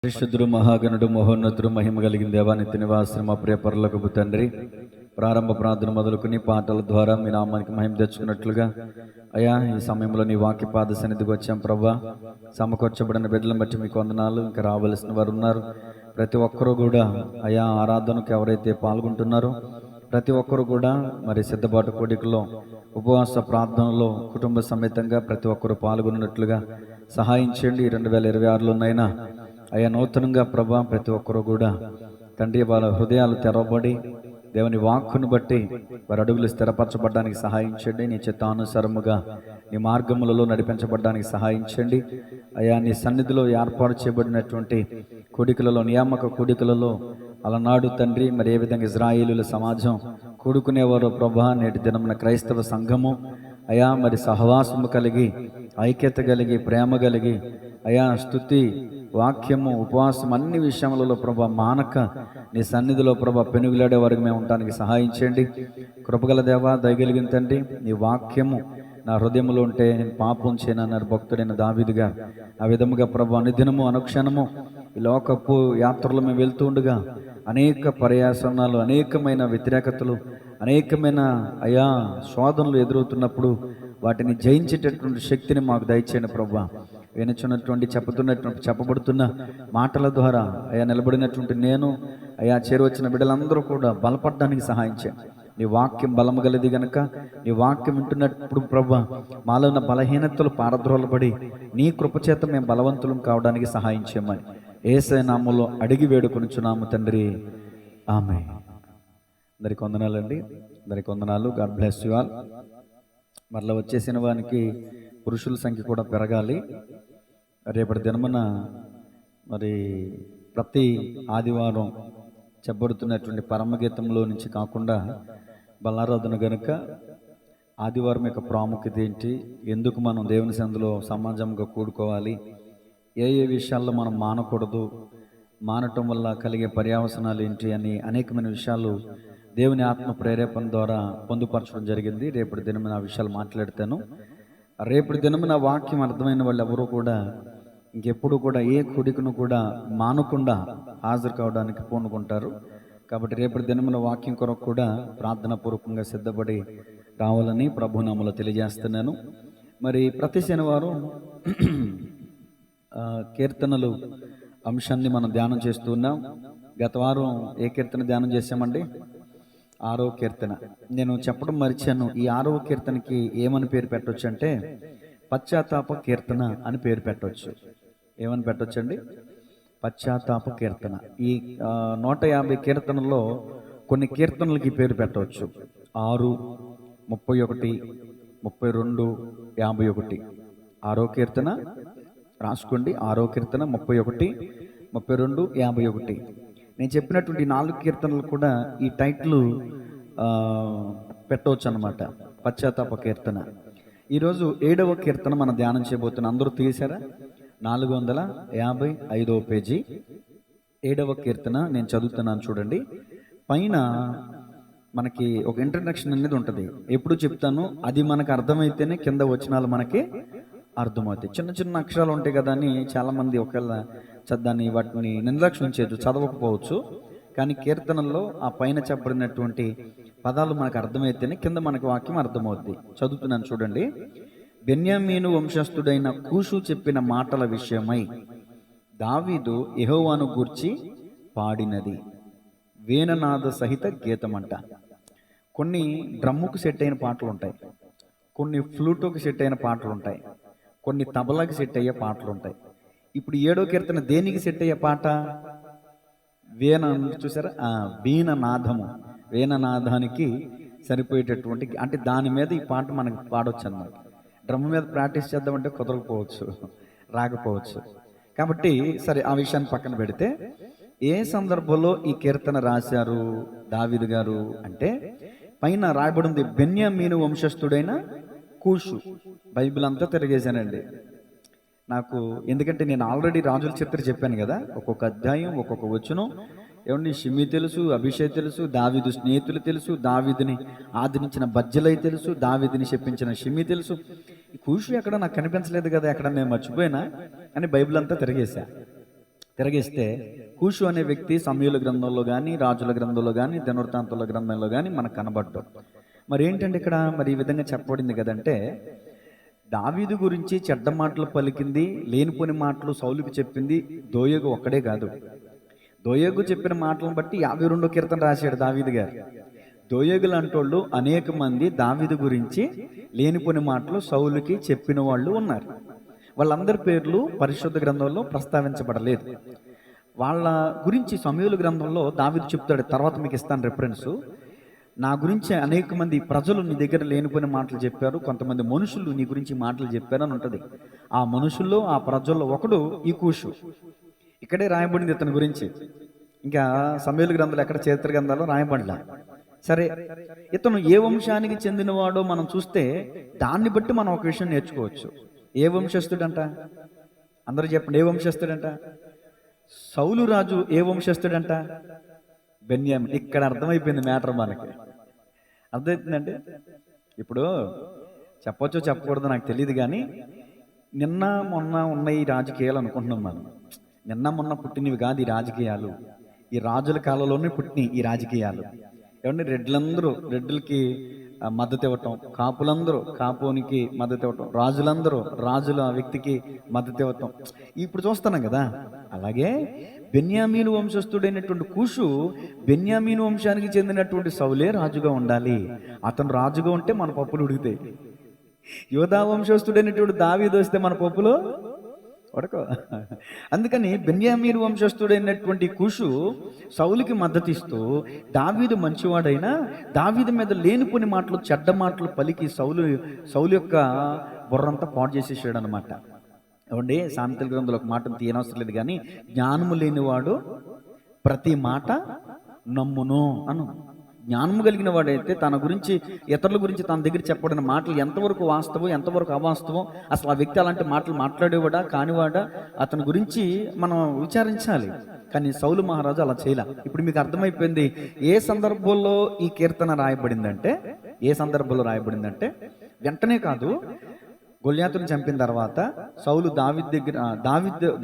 పరిశుద్ధుడు మహాగణుడు మహోన్నతుడు మహిమ కలిగిన దేవానికి నివాసం మా ప్రియ పరలోకపు తండ్రి, ప్రారంభ ప్రార్థన మొదలుకుని పాటల ద్వారా మీ నామానికి మహిమ తెచ్చుకున్నట్లుగా అయ్యా ఈ సమయంలో నీ వాక్యపాద సన్నిధికి వచ్చాం ప్రభా. సమకూర్చబడిన బిడ్డలను బట్టి మీకు వందనాలు. ఇంకా రావలసిన వారు ఉన్నారు. ప్రతి ఒక్కరూ కూడా అయా ఆరాధనకు ఎవరైతే పాల్గొంటున్నారో ప్రతి ఒక్కరు కూడా మరి సిద్ధపాటు కోడికలో ఉపవాస ప్రార్థనలో కుటుంబ సమేతంగా ప్రతి ఒక్కరూ పాల్గొన్నట్లుగా సహాయం చేయండి. 2026లోనైనా అయ్యా నూతనంగా ప్రభా ప్రతి ఒక్కరూ కూడా తండ్రి వాళ్ళ హృదయాలు తెరవబడి దేవుని వాక్కును బట్టి వారి అడుగులు స్థిరపరచబడడానికి సహాయం చేయండి. నీ చిత్తానుసారముగా నీ మార్గములలో నడిపించబడడానికి సహాయం చేయండి. అయ్యా నీ సన్నిధిలో ఏర్పాటు చేయబడినటువంటి కూడికలలో నియామక కూడికలలో అలనాడు తండ్రి మరి ఏ విధంగా ఇజ్రాయేలుల సమాజం కూడుకునేవారో ప్రభా, నేటి దినమున క్రైస్తవ సంఘము అయా మరి సహవాసము కలిగి ఐక్యత కలిగి ప్రేమ కలిగి అయా స్తుతి వాక్యము ఉపవాసం అన్ని విషయములలో ప్రభా మానక నీ సన్నిధిలో ప్రభా పెనుగులాడే వరకు మేము ఉండటానికి సహాయం చేయండి. కృపగల దేవా దయగలిగిన తండ్రి, నీ వాక్యము నా హృదయంలో ఉంటే నేను పాపం చేయనన్నారు భక్తుడైన దావీదుగా. ఆ విధముగా ప్రభా అనుదినము అనుక్షణము ఈ లోకపు యాత్రలో మేము వెళ్తూ ఉండగా అనేక పర్యాసనాలు, అనేకమైన వ్యతిరేకతలు, అనేకమైన అయా శోధనలు ఎదురవుతున్నప్పుడు వాటిని జయించేటటువంటి శక్తిని మాకు దయచేయండి ప్రభా. వినచున్నటువంటి చెప్పబడుతున్న మాటల ద్వారా అయా నిలబడినటువంటి నేను అయా చేరువచ్చిన బిడ్డలందరూ కూడా బలపడడానికి సహాయం చేయండి. నీ వాక్యం బలము గలది గనక నీ వాక్యం వింటున్నప్పుడు ప్రభా మాలో ఉన్న బలహీనతలు పారద్రోలబడి నీ కృపచేత మేము బలవంతులం కావడానికి సహాయం చేయమని యేసయ్య నామములో అడిగి వేడుకొనుచున్నాము తండ్రి, ఆమేన్. అందరికి వందనాలండి, అందరికి వందనాలు. God bless you all. మరలా వచ్చేసిన వానికి పురుషుల సంఖ్య కూడా పెరగాలి. రేపటి దినమున మరి ప్రతి ఆదివారం చెప్పబడుతున్నటువంటి పరమగీతంలో నుంచి కాకుండా బలారాధన గనుక ఆదివారం యొక్క ప్రాముఖ్యత ఏంటి, ఎందుకు మనం దేవుని సందులో సమాజంగా కూడుకోవాలి, ఏ ఏ విషయాల్లో మనం మానకూడదు, మానటం వల్ల కలిగే పర్యావసనాలు ఏంటి అని అనేకమైన విషయాలు దేవుని ఆత్మ ప్రేరేపణ ద్వారా పొందుపరచడం జరిగింది. రేపటి దినమున ఆ విషయాలు మాట్లాడతాను. రేపటి దినమున వాక్యం అర్థమైన వాళ్ళు ఎవరు కూడా ఇంకెప్పుడు కూడా ఏ కూడికను కూడా మానకుండా హాజరు కావడానికి పూనుకుంటారు. కాబట్టి రేపటి దినమున వాక్యం కొరకు కూడా ప్రార్థనా పూర్వకంగా సిద్ధపడి రావాలని ప్రభునామములో తెలియజేస్తున్నాను. మరి ప్రతి శనివారం కీర్తనలు అంశాన్ని మనం ధ్యానం చేస్తూ ఉన్నాం. గత వారం ఏ కీర్తన ధ్యానం చేశామండి? 6వ కీర్తన. నేను చెప్పడం మర్చాను. ఈ 6వ కీర్తనకి ఏమని పేరు పెట్టవచ్చు అంటే పశ్చాత్తాప కీర్తన అని పేరు పెట్టవచ్చు. ఏమని పెట్టవచ్చండి? పశ్చాత్తాప కీర్తన. ఈ 150 కీర్తనల్లో కొన్ని కీర్తనలకి పేరు పెట్టవచ్చు. 6, 31, 32, 51. 6వ కీర్తన రాసుకోండి. 6వ కీర్తన 31, 32, 51. నేను చెప్పినటువంటి 4 కీర్తనలు కూడా ఈ టైటిల్ పెట్టవచ్చు అన్నమాట, పశ్చాత్తాప కీర్తన. ఈరోజు 7వ కీర్తన మనం ధ్యానం చేయబోతున్నాం. అందరూ తీసారా? 455వ పేజీ 7వ కీర్తన నేను చదువుతున్నాను చూడండి. పైన మనకి ఒక ఇంట్రడక్షన్ అనేది ఉంటుంది. ఎప్పుడు చెప్తాను, అది మనకు అర్థమైతేనే కింద వచనాలు మనకి అర్థమవుతాయి. చిన్న చిన్న అక్షరాలు ఉంటాయి కదా అని చాలామంది ఒకవేళ దాన్ని వాటిని నిర్లక్ష్యం చేయొచ్చు, చదవకపోవచ్చు. కానీ కీర్తనల్లో ఆ పైన చెప్పబడినటువంటి పదాలు మనకు అర్థమైతేనే కింద మనకి వాక్యం అర్థమవుద్ది. చదువుతున్నాను చూడండి. బెన్యామీను వంశస్థుడైన కూషు చెప్పిన మాటల విషయమై దావీదు యెహోవాను గూర్చి పాడినది వీణనాద సహిత గీతమంట. కొన్ని డ్రమ్ముకు సెట్ అయిన పాటలు ఉంటాయి, కొన్ని ఫ్లూటుకు సెట్ అయిన పాటలు ఉంటాయి, కొన్ని తబలాకి సెట్ అయ్యే పాటలు ఉంటాయి. ఇప్పుడు 7వ కీర్తన దేనికి సెట్ అయ్యే పాట? వీణ. చూసారా? వీణనాదము. వీణనాదానికి సరిపోయేటటువంటి, అంటే దాని మీద ఈ పాట మనకు పాడవచ్చు అన్నమాట. డ్రమ్ మీద ప్రాక్టీస్ చేద్దామంటే కుదరకపోవచ్చు, రాకపోవచ్చు. కాబట్టి సరే ఆ విషయాన్ని పక్కన పెడితే ఏ సందర్భంలో ఈ కీర్తన రాశారు దావీదు గారు అంటే పైన రాయబడింది బెన్యామీను వంశస్థుడైన కూషు. బైబిల్ అంతా తిరిగేశానండి నాకు, ఎందుకంటే నేను ఆల్రెడీ రాజుల చరిత్ర చెప్పాను కదా, ఒక్కొక్క అధ్యాయం ఒక్కొక్క వచనం. ఏమండి, షిమీ తెలుసు, అభిషేక్ తెలుసు, దావీదు స్నేహితులు తెలుసు, దావీదుని ఆదరించిన బర్జిలై తెలుసు, దావీదుని చెప్పించిన షిమీ తెలుసు. ఈ కూషు ఎక్కడ నాకు కనిపించలేదు కదా, ఎక్కడ నేను మర్చిపోయినా అని బైబిల్ అంతా తిరిగేశా. తిరగేస్తే కూషు అనే వ్యక్తి సమూయేలు గ్రంథంలో కానీ, రాజుల గ్రంథంలో కానీ, దినవృత్తాంతాల గ్రంథంలో కానీ మనకు కనబడ్డాడు. మరి ఏంటంటే ఇక్కడ మరి ఈ విధంగా చెప్పబడింది కదంటే, దావీదు గురించి చెడ్డ మాటలు పలికింది, లేనిపోని మాటలు సౌలుకి చెప్పింది దోయేగు ఒక్కడే కాదు. దోయేగు చెప్పిన మాటలను బట్టి 52వ కీర్తన రాశాడు దావీదు గారు. దోయేగులు అంటోళ్ళు అనేక మంది దావీదు గురించి లేనిపోని మాటలు సౌలుకి చెప్పిన వాళ్ళు ఉన్నారు. వాళ్ళందరి పేర్లు పరిశుద్ధ గ్రంథంలో ప్రస్తావించబడలేదు. వాళ్ళ గురించి సమూయేలు గ్రంథంలో దావీదు చెప్తాడు, తర్వాత మీకు ఇస్తాను రెఫరెన్స్. నా గురించి అనేక మంది ప్రజలు నీ దగ్గర లేనిపోయిన మాటలు చెప్పారు, కొంతమంది మనుషులు నీ గురించి మాటలు చెప్పారు అని ఉంటుంది. ఆ మనుషుల్లో, ఆ ప్రజల్లో ఒకడు ఈ కూషు. ఇక్కడే రాయబడింది ఇతని గురించి. ఇంకా సమూయేలు గ్రంథాలు ఎక్కడ చరిత్ర గ్రంథాల్లో రాయబడలా. సరే, ఇతను ఏ వంశానికి చెందినవాడో మనం చూస్తే దాన్ని బట్టి మనం ఒక విషయం నేర్చుకోవచ్చు. ఏ వంశస్థుడంట? అందరూ చెప్పండి, ఏ వంశస్థుడంట? సౌలు రాజు ఏ వంశస్థుడంట? బెన్యామిన్. ఇక్కడ అర్థమైపోయింది మ్యాటర్ మనకి. అర్థమవుతుందండి. ఇప్పుడు చెప్పొచ్చో చెప్పకూడదో నాకు తెలియదు, కానీ నిన్న మొన్న ఉన్న ఈ రాజకీయాలు అనుకుంటున్నాం మనం. నిన్న మొన్న పుట్టినవి కాదు ఈ రాజకీయాలు. ఈ రాజుల కాలంలోనే పుట్టినవి ఈ రాజకీయాలు. ఏమంటే రెడ్లకి మద్దతు ఇవ్వటం, కాపులందరూ కాపునికి మద్దతు ఇవ్వటం, రాజులందరూ రాజుల వ్యక్తికి మద్దతు ఇవ్వటం ఇప్పుడు చూస్తున్నాం కదా. అలాగే బెన్యామీను వంశస్థుడైనటువంటి కూషు బెన్యామీను వంశానికి చెందినటువంటి సౌలే రాజుగా ఉండాలి. అతను రాజుగా ఉంటే మన పప్పులు ఉడుకుతాయి. యోధా వంశస్థుడైనటువంటి దావీదు వస్తే మన పప్పులు ఉడకో. అందుకని బెన్యామీను వంశస్థుడైనటువంటి కూషు సౌలుకి మద్దతు ఇస్తూ, దావీదు మంచివాడైనా దావీదు మీద లేనిపోని మాటలు, చెడ్డ మాటలు పలికి సౌలు యొక్క బుర్రంతా పాడు చేసేసాడు అనమాట. ఏమండి, సామెతల గ్రంథంలో ఒక మాట తీయనవసరం లేదు, కానీ జ్ఞానము లేనివాడు ప్రతి మాట నమ్మును అను. జ్ఞానము కలిగిన వాడైతే తన గురించి, ఇతరుల గురించి తన దగ్గర చెప్పబడిన మాటలు ఎంతవరకు వాస్తవం, ఎంతవరకు అవాస్తవం, అసలు ఆ వ్యక్తి అలాంటి మాటలు మాట్లాడేవాడా కానివాడా, అతని గురించి మనం విచారించాలి. కానీ సౌలు మహారాజు అలా చేయలే. ఇప్పుడు మీకు అర్థమైపోయింది ఏ సందర్భంలో ఈ కీర్తన రాయబడిందంటే. వెంటనే కాదు, గొల్యాతుని చంపిన తర్వాత సౌలు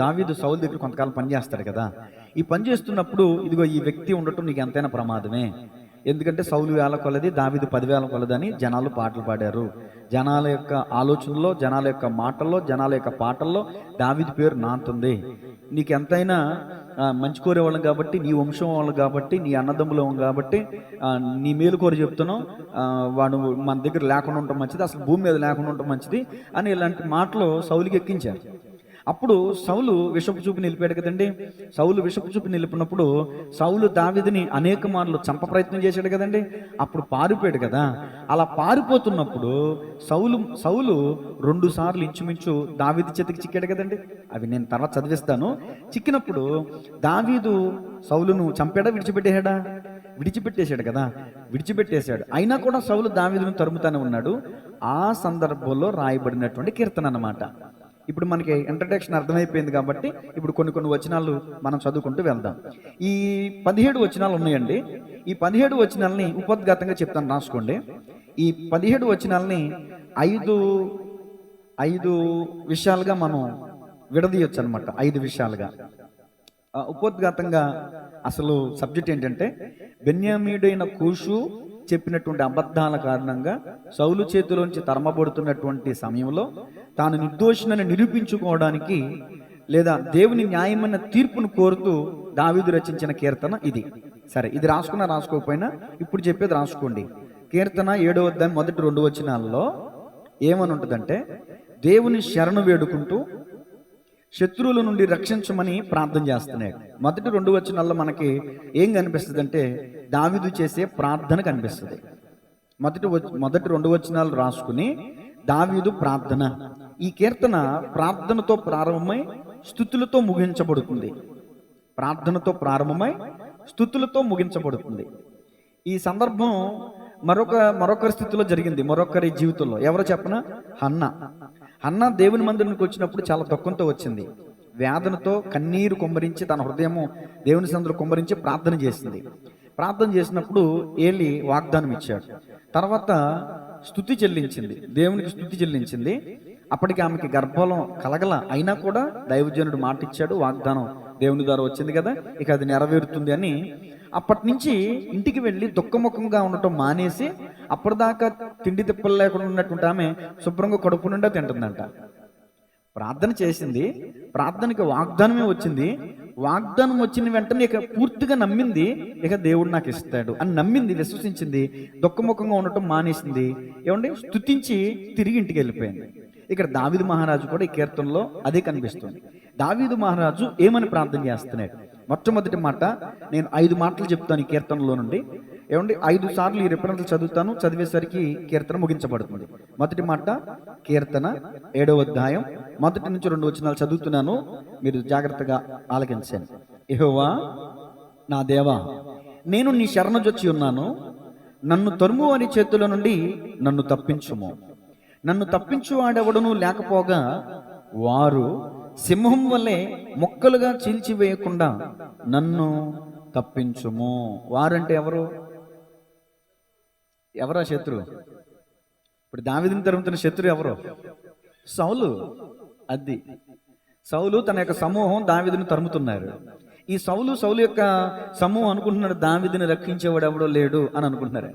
దావీదు సౌలు దగ్గర కొంతకాలం పనిచేస్తాడు కదా. ఈ పని చేస్తున్నప్పుడు ఇదిగో ఈ వ్యక్తి ఉండటం నీకు ఎంతైనా ప్రమాదమే. ఎందుకంటే సౌలు 1000 కొలది, దావీదు 10,000 కొలదని జనాలు పాటలు పాడారు. జనాల యొక్క ఆలోచనలో, జనాల యొక్క మాటల్లో, జనాల యొక్క పాటల్లో దావీదు పేరు నాంతుంది. నీకు ఎంతైనా మంచి కోరేవాళ్ళం కాబట్టి, నీ వంశం వాళ్ళు కాబట్టి, నీ అన్నదమ్ములు కాబట్టి నీ మేలు కోరి చెప్తున్నాం, వాడు మన దగ్గర లేకుండా ఉండటం మంచిది, అసలు భూమి మీద లేకుండా ఉండటం మంచిది అని ఇలాంటి మాటలు సౌలుకి ఎక్కించారు. అప్పుడు సౌలు విషపు చూపు నిలిపాడు కదండి. సౌలు విషపు చూపు నిలిపినప్పుడు సౌలు దావీదుని అనేక మార్లు చంప ప్రయత్నం చేశాడు కదండి. అప్పుడు పారిపోయాడు కదా. అలా పారిపోతున్నప్పుడు సౌలు 2 సార్లు ఇంచుమించు దావీదు చేతికి చిక్కాడు కదండి. అవి నేను తర్వాత చదివిస్తాను. చిక్కినప్పుడు దావీదు సౌలును చంపాడా, విడిచిపెట్టేశాడు కదా. విడిచిపెట్టేశాడు. అయినా కూడా సౌలు దావీదును తరుముతానే ఉన్నాడు. ఆ సందర్భంలో రాయబడినటువంటి కీర్తన అన్నమాట. ఇప్పుడు మనకి ఇంట్రడక్షన్ అర్థమైపోయింది కాబట్టి ఇప్పుడు కొన్ని వచనాలు మనం చదువుకుంటూ వెళ్దాం. ఈ 17 వచనాలు ఉన్నాయండి. ఈ 17 వచనాలని ఉపోద్ఘాతంగా చెప్తాను, రాసుకోండి. ఈ 17 వచనాలని 5 విషయాలుగా మనం విడదీయొచ్చు అనమాట. 5 విషయాలుగా ఉపోద్ఘాతంగా. అసలు సబ్జెక్ట్ ఏంటంటే, బెన్యామీయుడైన కూషు చెప్పినటువంటి అబద్ధాల కారణంగా సౌలు చేతిలోంచి తరమబడుతున్నటువంటి సమయంలో తాను నిర్దోషినని నిరూపించుకోవడానికి, లేదా దేవుని న్యాయమైన తీర్పును కోరుతూ దావీదు రచించిన కీర్తన ఇది. సరే, ఇది రాసుకోకపోయినా ఇప్పుడు చెప్పేది రాసుకోండి. కీర్తన 7వ అధ్యాయం మొదటి 2 వచనాల్లో ఏమని ఉంటుందంటే, దేవుని శరణు వేడుకుంటూ శత్రువుల నుండి రక్షించమని ప్రార్థన చేస్తున్నాడు. మొదటి 2 వచనాల్లో మనకి ఏం కనిపిస్తుంది అంటే, దావీదు చేసే ప్రార్థన కనిపిస్తుంది. మొదటి 2 వచనాలు రాసుకుని దావీదు ప్రార్థన. ఈ కీర్తన ప్రార్థనతో ప్రారంభమై స్తుతులతో ముగించబడుతుంది. ఈ సందర్భం మరొకరి స్థితిలో జరిగింది, మరొకరి జీవితంలో. ఎవరో చెప్పనా? హన్న దేవుని మందిరానికి వచ్చినప్పుడు చాలా దుఃఖంతో వచ్చింది. వేదనతో కన్నీరు కుమ్మరించి, తన హృదయము దేవుని సన్నిధిలో కుమ్మరించి ప్రార్థన చేసింది. ప్రార్థన చేసినప్పుడు ఏలి వాగ్దానం ఇచ్చాడు. తర్వాత దేవునికి స్తుతి చెల్లించింది. అప్పటికి ఆమెకి గర్భఫలం కలగల. అయినా కూడా దైవజనుడు మాట ఇచ్చాడు, వాగ్దానం దేవుని ద్వారా వచ్చింది కదా, ఇక అది నెరవేరుతుంది అని అప్పటి నుంచి ఇంటికి వెళ్ళి దుఃఖముఖంగా ఉండటం మానేసి అప్పటిదాకా తిండి తిప్పలు లేకుండా ఉన్నటువంటి ఆమె శుభ్రంగా కడుపు నిండా తింటుందంట. ప్రార్థన చేసింది, ప్రార్థనకి వాగ్దానమే వచ్చింది, వాగ్దానం వచ్చిన వెంటనే ఇక పూర్తిగా నమ్మింది, ఇక దేవుడు నాకు ఇస్తాడు అని నమ్మింది, విశ్వసించింది, దుఃఖముఖంగా ఉండటం మానేసింది. ఏమండి, స్తుతించి తిరిగి ఇంటికి వెళ్ళిపోయింది. ఇక్కడ దావీదు మహారాజు కూడా ఈ కీర్తనలో అదే కనిపిస్తుంది. దావీదు మహారాజు ఏమని ప్రార్థన చేస్తున్నాడు? మొట్టమొదటి మాట నేను 5 మాటలు చెప్తాను ఈ కీర్తనలో నుండి. ఏమండి, 5 సార్లు ఈ రిఫరెన్స్లు చదువుతాను, చదివేసరికి కీర్తన ముగించబడుతుంది. మొదటి మాట కీర్తన 7వ అధ్యాయం 1 నుంచి 2 వచనాలు చదువుతున్నాను, మీరు జాగ్రత్తగా ఆలకించండి. యెహోవా నా దేవా, నేను నీ శరణుజొచ్చి ఉన్నాను, నన్ను తరుము వారి చేతుల నుండి నన్ను తప్పించుము. నన్ను తప్పించువాడెవడను లేకపోగా వారు సింహం వల్లే మొక్కలుగా చీల్చివేయకుండా నన్ను తప్పించుము. వారంటే ఎవరు? ఎవరా శత్రు? ఇప్పుడు దావీదుని తరుముతున్న శత్రు ఎవరు? సౌలు. అది సౌలు తన యొక్క సమూహం దావీదుని తరుముతున్నారు. ఈ సౌలు యొక్క సమూహం అనుకుంటున్నాడు దావీదుని రక్షించేవాడు ఎవడో లేడు అని అనుకుంటున్నారు.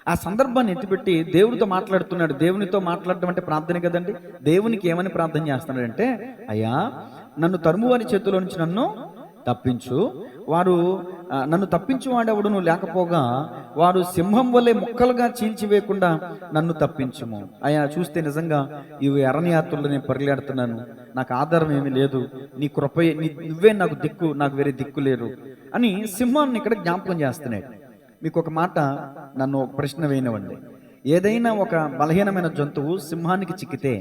ఆ సందర్భాన్ని ఎత్తిపెట్టి దేవుడితో మాట్లాడుతున్నాడు. దేవునితో మాట్లాడటం అంటే ప్రార్థన కదండి. దేవునికి ఏమని ప్రార్థన చేస్తున్నాడంటే, అయ్యా నన్ను తరుము వారి చేతిలో నుంచి నన్ను తప్పించు, వారు నన్ను తప్పించువాడెవడును లేకపోగా వారు సింహం వల్లే ముక్కలుగా చీల్చివేయకుండా నన్ను తప్పించుము. అయ్యా చూస్తే నిజంగా ఇవి అరణ్యాత్రలో నేను పరిగెడుతున్నాను, నాకు ఆధారం ఏమీ లేదు, నీ కృప, నువ్వే నాకు దిక్కు, నాకు వేరే దిక్కు లేరు అని సింహాన్ని ఇక్కడ జ్ఞాపకం చేస్తున్నాడు. మీకు ఒక మాట, నన్ను ఒక ప్రశ్న వేయనివ్వండి. ఏదైనా ఒక బలహీనమైన జంతువు సింహానికి చిక్కితే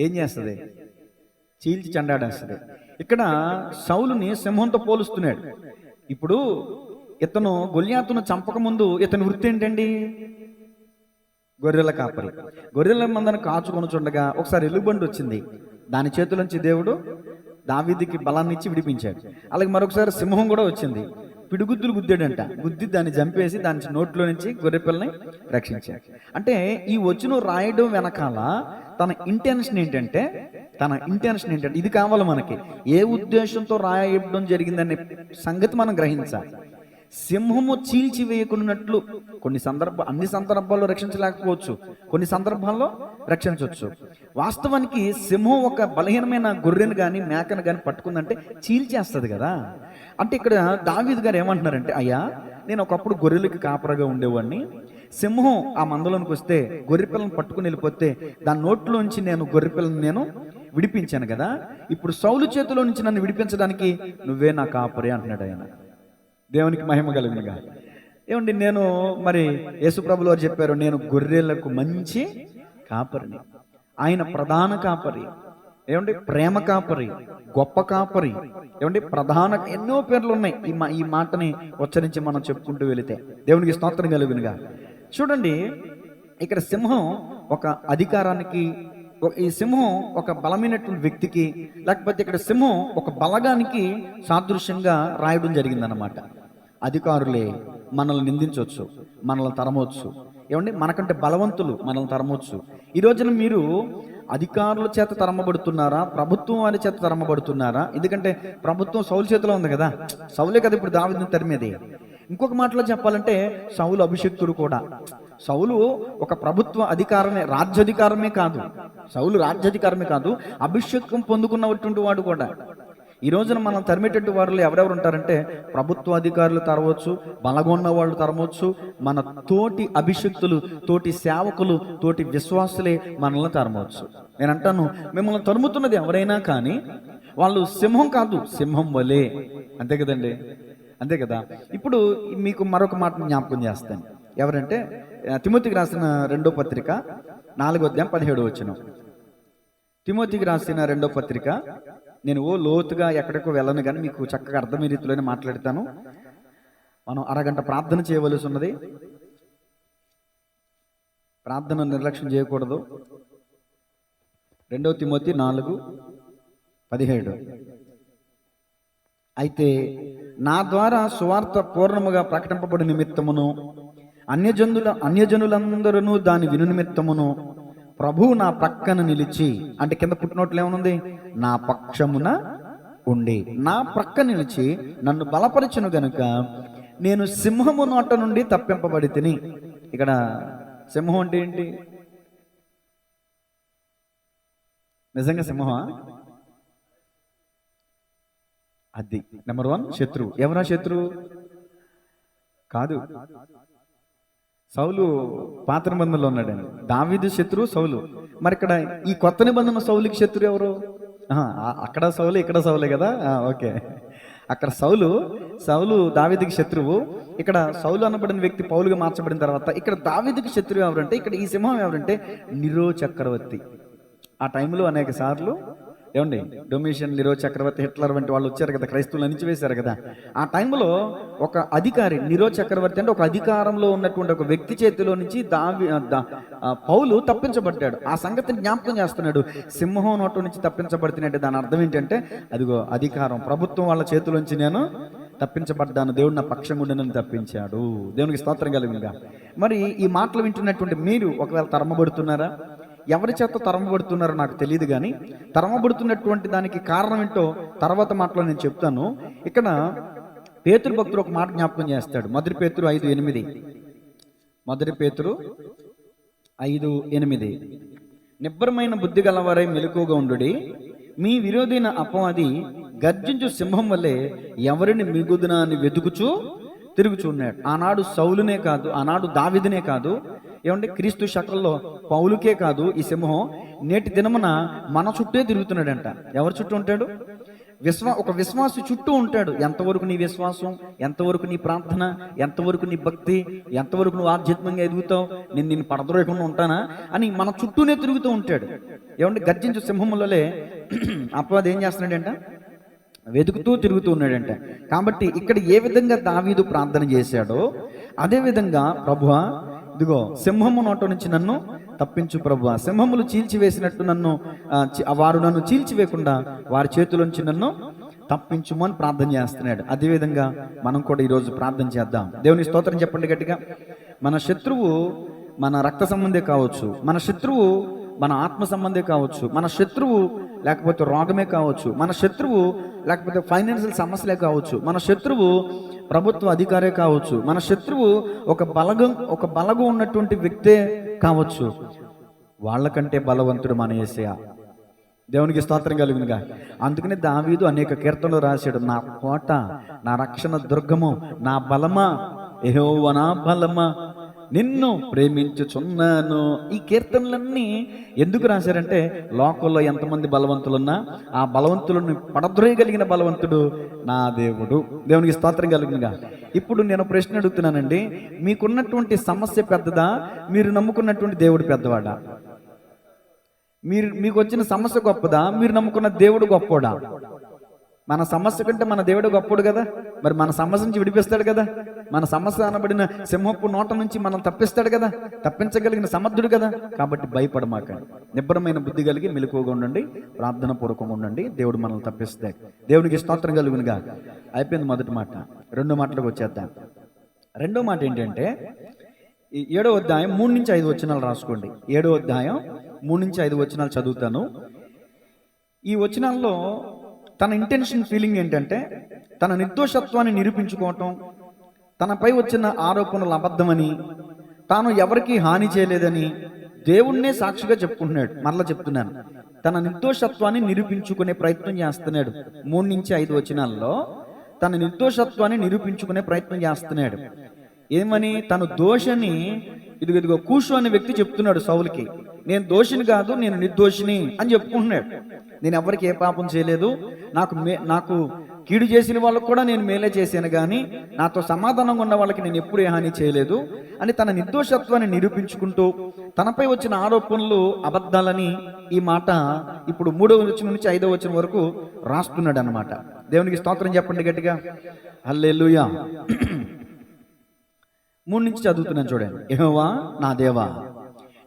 ఏం చేస్తుంది? చీల్చి చెండాడేస్తుంది. ఇక్కడ సౌలుని సింహంతో పోలుస్తున్నాడు. ఇప్పుడు ఇతను గొల్యాతును చంపక ముందు ఇతని వృత్తి ఏంటండి? గొర్రెల కాపరి. గొర్రెల మందను కాచుకొని చుండగా ఒకసారి ఎలుగుబంటి వచ్చింది, దాని చేతులోంచి దేవుడు దావీదుకి బలాన్ని ఇచ్చి విడిపించాడు. అలాగే మరొకసారి సింహం కూడా వచ్చింది, పిడిగుద్దులు గుద్దాడంట, గుద్ది దాన్ని చంపేసి దాని నోట్లో నుంచి గొర్రె పిల్లని రక్షించాడు. అంటే ఈ వచనం రాయడం వెనకాల తన ఇంటెన్షన్ ఏంటంటే ఇది కావాలి మనకి, ఏ ఉద్దేశంతో రాయడం జరిగిందనే సంగతి మనం గ్రహించాలి. సింహము చీల్చివేయకున్నట్లు అన్ని సందర్భాల్లో రక్షించలేకపోవచ్చు, కొన్ని సందర్భాల్లో రక్షించవచ్చు. వాస్తవానికి సింహం ఒక బలహీనమైన గొర్రెను కానీ మేకను కానీ పట్టుకుందంటే చీల్చేస్తుంది కదా. అంటే ఇక్కడ దావీదు గారు ఏమంటున్నారంటే, అయ్యా నేను ఒకప్పుడు గొర్రెలకి కాపరగా ఉండేవాడిని, సింహం ఆ మందలోనికి వస్తే గొర్రె పిల్లని పట్టుకుని వెళ్ళిపోతే దాని నోట్లోంచి నేను గొర్రె పిల్లని నేను విడిపించాను కదా, ఇప్పుడు సౌలు చేతిలో నుంచి నన్ను విడిపించడానికి నువ్వే నా కాపరి అంటున్నాడు ఆయన. దేవునికి మహిమ కలుగునుగా. ఏమండి, నేను మరి యేసుప్రభులు వారు చెప్పారు, నేను గొర్రెలకు మంచి కాపరిని. ఆయన ప్రధాన కాపరి. ఏమండి, ప్రేమ కాపరి, గొప్ప కాపరి. ఏమండి, ప్రధాన, ఎన్నో పేర్లు ఉన్నాయి ఈ మాటని ఉచ్చరించి మనం చెప్పుకుంటూ వెళితే. దేవునికి స్తోత్రం కలుగునుగా. చూడండి, ఇక్కడ సింహం ఒక అధికారానికి, ఈ సింహం ఒక బలమైనటువంటి వ్యక్తికి, లేకపోతే ఇక్కడ సింహం ఒక బలగానికి సాదృశ్యంగా రాయడం జరిగిందన్నమాట. అధికారులే మనల్ని నిందించవచ్చు, మనల్ని తరమవచ్చు. ఏమండి, మనకంటే బలవంతులు మనల్ని తరమవచ్చు. ఈ రోజున మీరు అధికారుల చేత తరమబడుతున్నారా, ప్రభుత్వం వారి చేత తరమబడుతున్నారా? ఎందుకంటే ప్రభుత్వం సౌలు చేతిలో ఉంది కదా, సౌలే కదా ఇప్పుడు దావీదుని తరిమేది. ఇంకొక మాటలో చెప్పాలంటే సౌలు అభిషిక్తుడు కూడా. సౌలు ఒక ప్రభుత్వ అధికారమే, రాజ్యాధికారమే కాదు, సౌలు రాజ్యాధికారమే కాదు, అభిషేకం పొందుకున్నటువంటి వాడు కూడా. ఈ రోజున మనం తరిమేటట్టు వారిలో ఎవరెవరు ఉంటారంటే ప్రభుత్వ అధికారులు తరవచ్చు, బలగొన్న వాళ్ళు తరవచ్చు, మన తోటి అభిషక్తులు, తోటి సేవకులు, తోటి విశ్వాసులే మనల్ని తరమవచ్చు. నేను అంటాను, మిమ్మల్ని తరుముతున్నది ఎవరైనా కానీ వాళ్ళు సింహం కాదు, సింహం వలే. అంతే కదండి, అంతే కదా. ఇప్పుడు మీకు మరొక మాట జ్ఞాపకం చేస్తాను. ఎవరంటే తిమోతికి రాసిన 2వ పత్రిక 4వ అధ్యాయం 17వ వచనం. తిమోతికి రాసిన 2వ పత్రిక, నేను లోతుగా ఎక్కడికో వెళ్ళను కానీ మీకు చక్కగా అర్థమయ్యే రీతిలోనే మాట్లాడతాను. మనం అరగంట ప్రార్థన చేయవలసి ఉన్నది. ప్రార్థన నిర్లక్ష్యం చేయకూడదు. 2వ తిమోతి 4:17. అయితే నా ద్వారా సువార్త పూర్ణముగా ప్రకటింపబడి నిమిత్తమును అన్యజనులందరూ దాని విను నిమిత్తమును ప్రభువు నా పక్కన నిలిచి, అంటే కింద పుట్టినోట్లు ఏమనుంది, నా పక్షమున ఉండి నా ప్రక్క నిలిచి నన్ను బలపరచును గనుక నేను సింహము నోట నుండి తప్పింపబడి తిని. ఇక్కడ సింహం అంటే ఏంటి? నిజంగా సింహమా? అది నెంబర్ 1 శత్రువు. ఎవరా శత్రువు? కాదు, సౌలు పాత నిబంధనలో ఉన్నాడండి. దావీదు శత్రువు సౌలు. మరి ఇక్కడ ఈ కొత్త నిబంధన సౌలుకి శత్రువు ఎవరు? అక్కడ సౌలు, ఇక్కడ సౌలే కదా. ఓకే, అక్కడ సౌలు దావీదుకి శత్రువు. ఇక్కడ సౌలు అనబడిన వ్యక్తి పౌలుగా మార్చబడిన తర్వాత ఇక్కడ దావీదుకి శత్రువు ఎవరంటే, ఇక్కడ ఈ సింహం ఎవరంటే నీరో చక్రవర్తి. ఆ టైంలో అనేక సార్లు ఏమండి డొమిషియన్, నీరో చక్రవర్తి, హిట్లర్ వంటి వాళ్ళు వచ్చారు కదా, క్రైస్తవులు అణిచివేశారు కదా. ఆ టైంలో ఒక అధికారి, నీరో చక్రవర్తి అంటే ఒక అధికారంలో ఉన్నటువంటి ఒక వ్యక్తి చేతిలో నుంచి పౌలు తప్పించబడ్డాడు. ఆ సంగతిని జ్ఞాపకం చేస్తున్నాడు. సింహం నోటు నుంచి తప్పించబడుతున్నట్టు దాని అర్థం ఏంటంటే, అదిగో అధికారం, ప్రభుత్వం వాళ్ళ చేతిలోంచి నేను తప్పించబడ్డాను, దేవుడు నా పక్షంగుండి నన్ను తప్పించాడు. దేవునికి స్తోత్రం కలుగునుగా. మరి ఈ మాటలు వింటున్నటువంటి మీరు ఒకవేళ తరమబడుతున్నారా? ఎవరి చేత తరమబడుతున్నారో నాకు తెలియదు, కానీ తరమబడుతున్నటువంటి దానికి కారణం ఏంటో తర్వాత మాటలో నేను చెప్తాను. ఇక్కడ పేతురు భక్తుడు ఒక మాట జ్ఞాపకం చేస్తాడు. మొదటి పేతురు 5:8. మొదటి పేతురు 5:8. నిబ్బరమైన బుద్ధి గలవారై మెలకువగా ఉండుడి, మీ విరోధైన అపవాది గర్జించు సింహం వల్లే ఎవరిని మిగుదునా అని వెతుకుచూ తిరుగుచున్నాడు. ఆనాడు సౌలునే కాదు, ఆనాడు దావీదునే కాదు, ఏమంటే క్రీస్తు శకంలో పౌలుకే కాదు, ఈ సింహం నేటి దినమున మన చుట్టే తిరుగుతున్నాడంట. ఎవరి చుట్టూ ఉంటాడు? ఒక విశ్వాసి చుట్టూ ఉంటాడు. ఎంతవరకు నీ విశ్వాసం, ఎంతవరకు నీ ప్రార్థన, ఎంతవరకు నీ భక్తి, ఎంతవరకు నువ్వు ఆధ్యాత్మికంగా ఎదుగుతావు, నిన్ను పడద్రోయకుండా ఉంటానా అని మన చుట్టూనే తిరుగుతూ ఉంటాడు. ఏమంటే గర్జించు సింహములలే అపవాది ఏం చేస్తున్నాడంట? వెతుకుతూ తిరుగుతూ ఉన్నాడంట. కాబట్టి ఇక్కడ ఏ విధంగా దావీదు ప్రార్థన చేశాడో అదే విధంగా, ప్రభువా ఇదిగో సింహము నోట నుంచి నన్ను తప్పించు ప్రభువా, సింహములు చీల్చివేసినట్టు వారు నన్ను చీల్చివేయకుండా వారి చేతులోంచి నన్ను తప్పించుము అని ప్రార్థన చేస్తున్నాడు. అదేవిధంగా మనం కూడా ఈరోజు ప్రార్థన చేద్దాం. దేవుని స్తోత్రం చెప్పండి గట్టిగా. మన శత్రువు మన రక్త సంబంధే కావచ్చు, మన శత్రువు మన ఆత్మ సంబంధే కావచ్చు, మన శత్రువు లేకపోతే రోగమే కావచ్చు, మన శత్రువు లేకపోతే ఫైనాన్షియల్ సమస్యలే కావచ్చు, మన శత్రువు ప్రభుత్వ అధికారే కావచ్చు, మన శత్రువు ఒక బలగం ఉన్నటువంటి వ్యక్తే కావచ్చు. వాళ్ళకంటే బలవంతుడు మన యేసయ్య. దేవునికి స్తోత్రం కలుగునుగా. అందుకనే దావీదు అనేక కీర్తనలు రాశాడు. నా కోట, నా రక్షణ దుర్గము, నా బలమా, యెహోవా నా బలమా, నిన్ను ప్రేమించుచున్నాను. ఈ కీర్తనలన్నీ ఎందుకు రాశారంటే, లోకంలో ఎంతమంది బలవంతులున్నా ఆ బలవంతులను పడద్రోయగలిగిన బలవంతుడు నా దేవుడు. దేవునికి స్తోత్రం కలుగునుగా. ఇప్పుడు నేను ప్రశ్న అడుగుతున్నానండి, మీకున్నటువంటి సమస్య పెద్దదా, మీరు నమ్ముకున్నటువంటి దేవుడు పెద్దవాడా? మీకు వచ్చిన సమస్య గొప్పదా, మీరు నమ్ముకున్న దేవుడు గొప్పోడా? మన సమస్య కంటే మన దేవుడు గొప్పడు కదా. మరి మన సమస్య నుంచి విడిపిస్తాడు కదా. మన సమస్య అనబడిన సింహపు నోట నుంచి మనం తప్పిస్తాడు కదా, తప్పించగలిగిన సమర్థుడు కదా. కాబట్టి భయపడమాకండి, నిబ్బరమైన బుద్ధి కలిగి మెలకువగా ఉండండి, ప్రార్థన పూర్వకంగా ఉండండి. దేవుడు మనల్ని తప్పిస్తాడు. దేవునికి స్తోత్రం కలుగునుగా. అయిపోయింది మొదటి మాట. రెండో మాటలకు వచ్చేద్దాం. రెండో మాట ఏంటంటే, 7వ అధ్యాయం 3 నుంచి 5 వచనాలు రాసుకోండి. 7వ అధ్యాయం 3 నుంచి 5 వచనాలు చదువుతాను. ఈ వచనాల్లో తన ఇంటెన్షన్, ఫీలింగ్ ఏంటంటే, తన నిర్దోషత్వాన్ని నిరూపించుకోవటం, తనపై వచ్చిన ఆరోపణలు అబద్ధమని, తాను ఎవరికి హాని చేయలేదని దేవుణ్ణే సాక్షిగా చెప్పుకుంటున్నాడు. మరలా చెప్తున్నాను, తన నిర్దోషత్వాన్ని నిరూపించుకునే ప్రయత్నం చేస్తున్నాడు. 3 నుంచి 5 వచనాల్లో తన నిర్దోషత్వాన్ని నిరూపించుకునే ప్రయత్నం చేస్తున్నాడు. ఏమని? తను దోషని, ఇదిగో కూషు అనే వ్యక్తి చెప్తున్నాడు సౌలుకి, నేను దోషిని కాదు, నేను నిర్దోషిని అని చెప్పుకుంటున్నాడు. నేను ఎవరికి ఏ పాపం చేయలేదు, నాకు కీడు చేసిన వాళ్ళకు కూడా నేను మేలే చేశాను, కానీ నాతో సమాధానంగా ఉన్న వాళ్ళకి నేను ఎప్పుడు ఏ హాని చేయలేదు అని తన నిర్దోషత్వాన్ని నిరూపించుకుంటూ తనపై వచ్చిన ఆరోపణలు అబద్ధాలని ఈ మాట ఇప్పుడు 3వ వచనం నుంచి 5వ వచనం వరకు రాస్తున్నాడు అన్నమాట. దేవునికి స్తోత్రం చెప్పండి గట్టిగా. హల్లెలూయా. 3 నుంచి చదువుతున్నాను చూడండి. యెహోవా నా దేవా,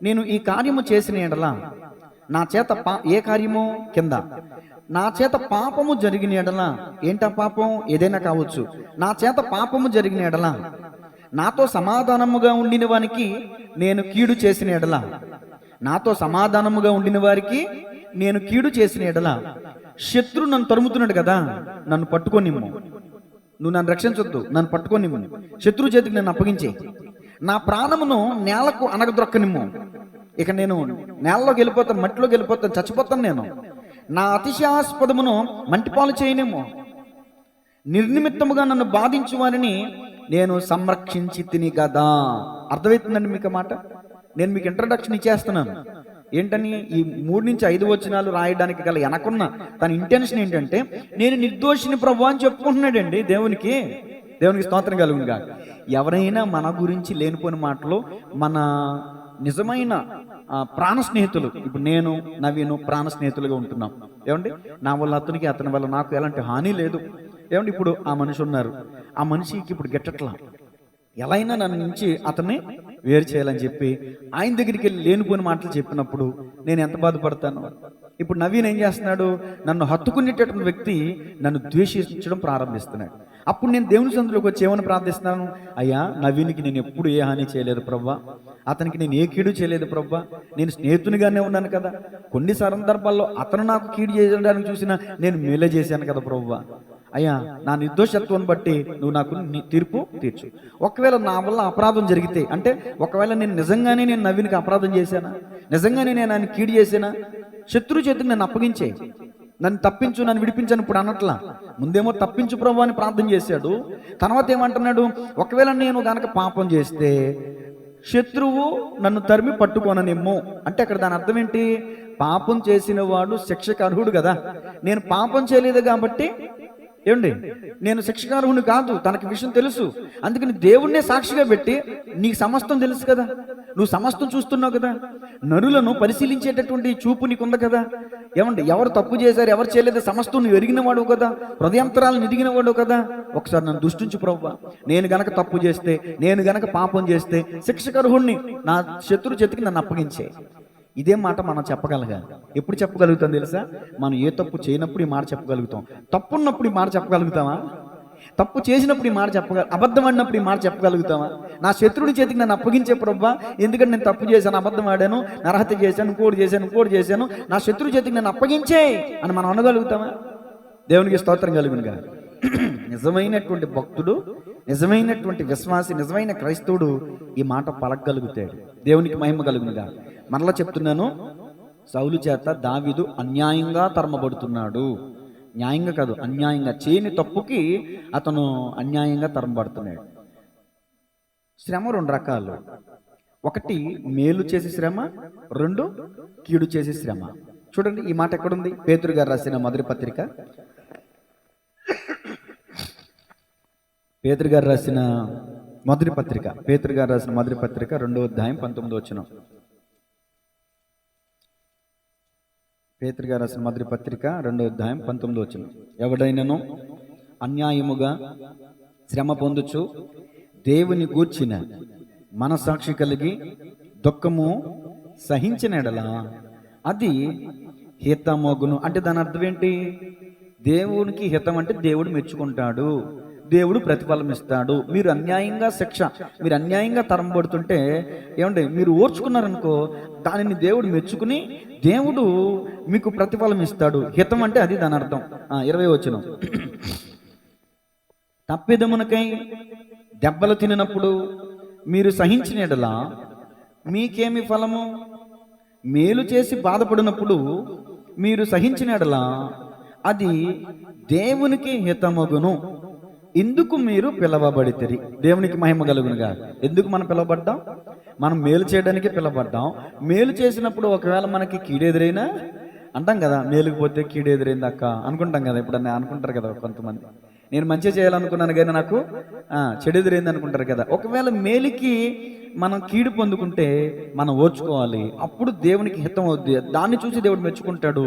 నేను ఈ కార్యము చేసిన ఎడల నా చేత ఏ కార్యము కింద నా చేత పాపము జరిగిన ఎడల, ఏంటా పాపం? ఏదైనా కావచ్చు. నా చేత పాపము జరిగిన ఎడల, నాతో సమాధానముగా ఉండిన వారికి నేను కీడు చేసిన ఎడల, నాతో సమాధానముగా ఉండిన వారికి నేను కీడు చేసిన ఎడల, శత్రువు నన్ను తరుముతున్నాడు కదా, నన్ను పట్టుకోనిమ్ము, నువ్వు నన్ను రక్షించొద్దు, నన్ను పట్టుకోనిమ్ము, శత్రువు చేతికి నన్ను అప్పగించే, నా ప్రాణమును నేలకు అనగదొక్కనిమ్ము. ఇక నేను నేలలోకి వెళ్ళిపోతాను, మట్టిలోకి వెళ్ళిపోతాను, చచ్చిపోతాను. నేను నా అతిశయాస్పదమును మంటిపాలు చేయనేమో, నిర్నిమిత్తముగా నన్ను బాధించు వారిని నేను సంరక్షించి తిని కదా. అర్థమవుతుందండి మీకు మాట? నేను మీకు ఇంట్రడక్షన్ ఇచ్చేస్తున్నాను. ఏంటని ఈ 3 నుంచి 5 వచనాలు రాయడానికి గల వెనకున్న తన ఇంటెన్షన్ ఏంటంటే, నేను నిర్దోషిని ప్రభు అని చెప్పుకుంటున్నాడండి. దేవునికి స్తోత్రం కలుగునుగా. ఎవరైనా మన గురించి లేనిపోయిన మాటలు, మన నిజమైన ప్రాణ స్నేహితులు, ఇప్పుడు నేను నవీను ప్రాణ స్నేహితులుగా ఉంటున్నాం ఏమండి, నా వల్ల అతనికి, అతని వల్ల నాకు ఎలాంటి హాని లేదు ఏమండి. ఇప్పుడు ఆ మనిషి ఉన్నారు, ఆ మనిషికి ఇప్పుడు గెట్టట్లా, ఎలా అయినా నన్ను నుంచి అతన్ని వేరు చేయాలని చెప్పి ఆయన దగ్గరికి వెళ్ళి లేనిపోయిన మాటలు చెప్పినప్పుడు నేను ఎంత బాధపడతాను. ఇప్పుడు నవీన్ ఏం చేస్తున్నాడు, నన్ను హత్తుకునేటటువంటి వ్యక్తి నన్ను ద్వేషించడం ప్రారంభిస్తున్నాడు. అప్పుడు నేను దేవుని సన్నిధిలోకి వచ్చి ఏమని ప్రార్థిస్తున్నాను, అయ్యా నవీన్కి నేను ఎప్పుడు ఏ హాని చేయలేదు ప్రవ్వా, అతనికి నేను ఏ కీడు చేయలేదు ప్రవ్వా, నేను స్నేహితునిగానే ఉన్నాను కదా, కొన్ని సందర్భాల్లో అతను నాకు కీడు చేయడానికి చూసినా నేను మేలే చేశాను కదా ప్రవ్వా. అయ్యా నా నిర్దోషత్వాన్ని బట్టి నువ్వు నాకు తీర్పు తీర్చు. ఒకవేళ నా వల్ల అపరాధం జరిగితే, అంటే ఒకవేళ నేను నిజంగానే నేను నవీన్కి అపరాధం చేశానా, నిజంగానే నేను ఆయన కీడు చేశానా, శత్రు చేతికి నన్ను అప్పగించే, నన్ను తప్పించు, నన్ను విడిపించను. ఇప్పుడు అన్నట్లా ముందేమో తప్పించు ప్రభు అని ప్రార్థన చేశాడు, తర్వాత ఏమంటున్నాడు, ఒకవేళ నేను గనక పాపం చేస్తే శత్రువు నన్ను తరిమి పట్టుకోననేమో. అంటే అక్కడ దాని అర్థం ఏంటి, పాపం చేసిన వాడు శిక్షకు అర్హుడు కదా, నేను పాపం చేయలేదు కాబట్టి ఏమండి నేను శిక్షకార్హుని కాదు, తనకి విషయం తెలుసు. అందుకని దేవుణ్ణే సాక్షిగా పెట్టి, నీకు సమస్తం తెలుసు కదా, నువ్వు సమస్తం చూస్తున్నావు కదా, నరులను పరిశీలించేటటువంటి చూపు నీకుంది కదా, ఏమండి ఎవరు తప్పు చేశారు ఎవరు చేయలేదు సమస్తం నువ్వు ఎరిగిన వాడు కదా, హృదయంతరాలను ఎదిగిన వాడు కదా, ఒకసారి నన్ను దృష్టించు ప్రభువా, నేను గనక తప్పు చేస్తే, నేను గనక పాపం చేస్తే శిక్షకర్హుణ్ణి, నా శత్రు చేతికి నన్ను అప్పగించే. ఇదే మాట మనం చెప్పగలగాలి. ఎప్పుడు చెప్పగలుగుతాం తెలుసా, మనం ఏ తప్పు చేయనప్పుడు ఈ మాట చెప్పగలుగుతాం. తప్పు ఉన్నప్పుడు ఈ మాట చెప్పగలుగుతామా? తప్పు చేసినప్పుడు ఈ మాట అబద్ధం ఆడినప్పుడు ఈ మాట చెప్పగలుగుతామా? నా శత్రుడి చేతికి నన్ను అప్పగించే ప్రభా, ఎందుకంటే నేను తప్పు చేశాను, అబద్ధం ఆడాను, నరహత్య చేశాను, ఇంకోటి చేశాను, నా శత్రుడి చేతికి నన్ను అప్పగించే అని మనం అనగలుగుతామా? దేవునికి స్తోత్రం కలుగునుగా. నిజమైనటువంటి భక్తుడు, నిజమైనటువంటి విశ్వాసి, నిజమైన క్రైస్తవుడు ఈ మాట పలకగలుగుతాడు. దేవునికి మహిమ కలుగునుగా. మరలా చెప్తున్నాను, సౌలు చేత దావీదు అన్యాయంగా తరమబడుతున్నాడు. న్యాయంగా కాదు, అన్యాయంగా, చేయని తప్పుకి అతను అన్యాయంగా తరమబడుతున్నాడు. శ్రమ 2 రకాలు, ఒకటి మేలు చేసే శ్రమ, 2 కీడు చేసే శ్రమ. చూడండి ఈ మాట ఎక్కడుంది, పేతురు గారు రాసిన మొదటి పత్రిక, పేతురు గారు రాసిన మొదటి పత్రిక 2వ అధ్యాయం 19వ వచనం. పేతురు గారు రాసిన మొదటి పత్రిక 2వ అధ్యాయం 19వ వచనం. ఎవడైనను అన్యాయముగా శ్రమ పొందుచు దేవుని గూర్చిన మనసాక్షి కలిగి దుఃఖము సహించిన ఎడల అది హితమగును. అంటే దాని అర్థం ఏంటి, దేవునికి హితం అంటే దేవుడు మెచ్చుకుంటాడు, దేవుడు ప్రతిఫలం ఇస్తాడు. మీరు అన్యాయంగా మీరు అన్యాయంగా తరంబడుతుంటే ఏమంటే మీరు ఓర్చుకున్నారనుకో, దానిని దేవుడు మెచ్చుకుని దేవుడు మీకు ప్రతిఫలం ఇస్తాడు. హితం అంటే అది దాని అర్థం. 20వ వచనం. తప్పిదమునకై దెబ్బలు తినప్పుడు మీరు సహించిన యెడల మీకేమి ఫలము, మేలు చేసి బాధపడినప్పుడు మీరు సహించిన యెడల అది దేవునికి హితమగును. ఎందుకు మీరు పిలవబడితిరి. దేవునికి మహిమ కలుగునుగా. ఎందుకు మనం పిలవబడ్డాం, మనం మేలు చేయడానికి పిలవబడ్డాం. మేలు చేసినప్పుడు ఒకవేళ మనకి కీడెదురైనా అంటాం కదా, మేలుకు పోతే కీడెదురైంది అక్క అనుకుంటాం కదా, ఎప్పుడన్నా అనుకుంటారు కదా కొంతమంది, నేను మంచిగా చేయాలనుకున్నాను కానీ నాకు చెడు ఎదురైంది అనుకుంటారు కదా. ఒకవేళ మేలుకి మనం కీడు పొందుకుంటే మనం ఓర్చుకోవాలి, అప్పుడు దేవునికి హితం అవుద్ది, దాన్ని చూసి దేవుడు మెచ్చుకుంటాడు.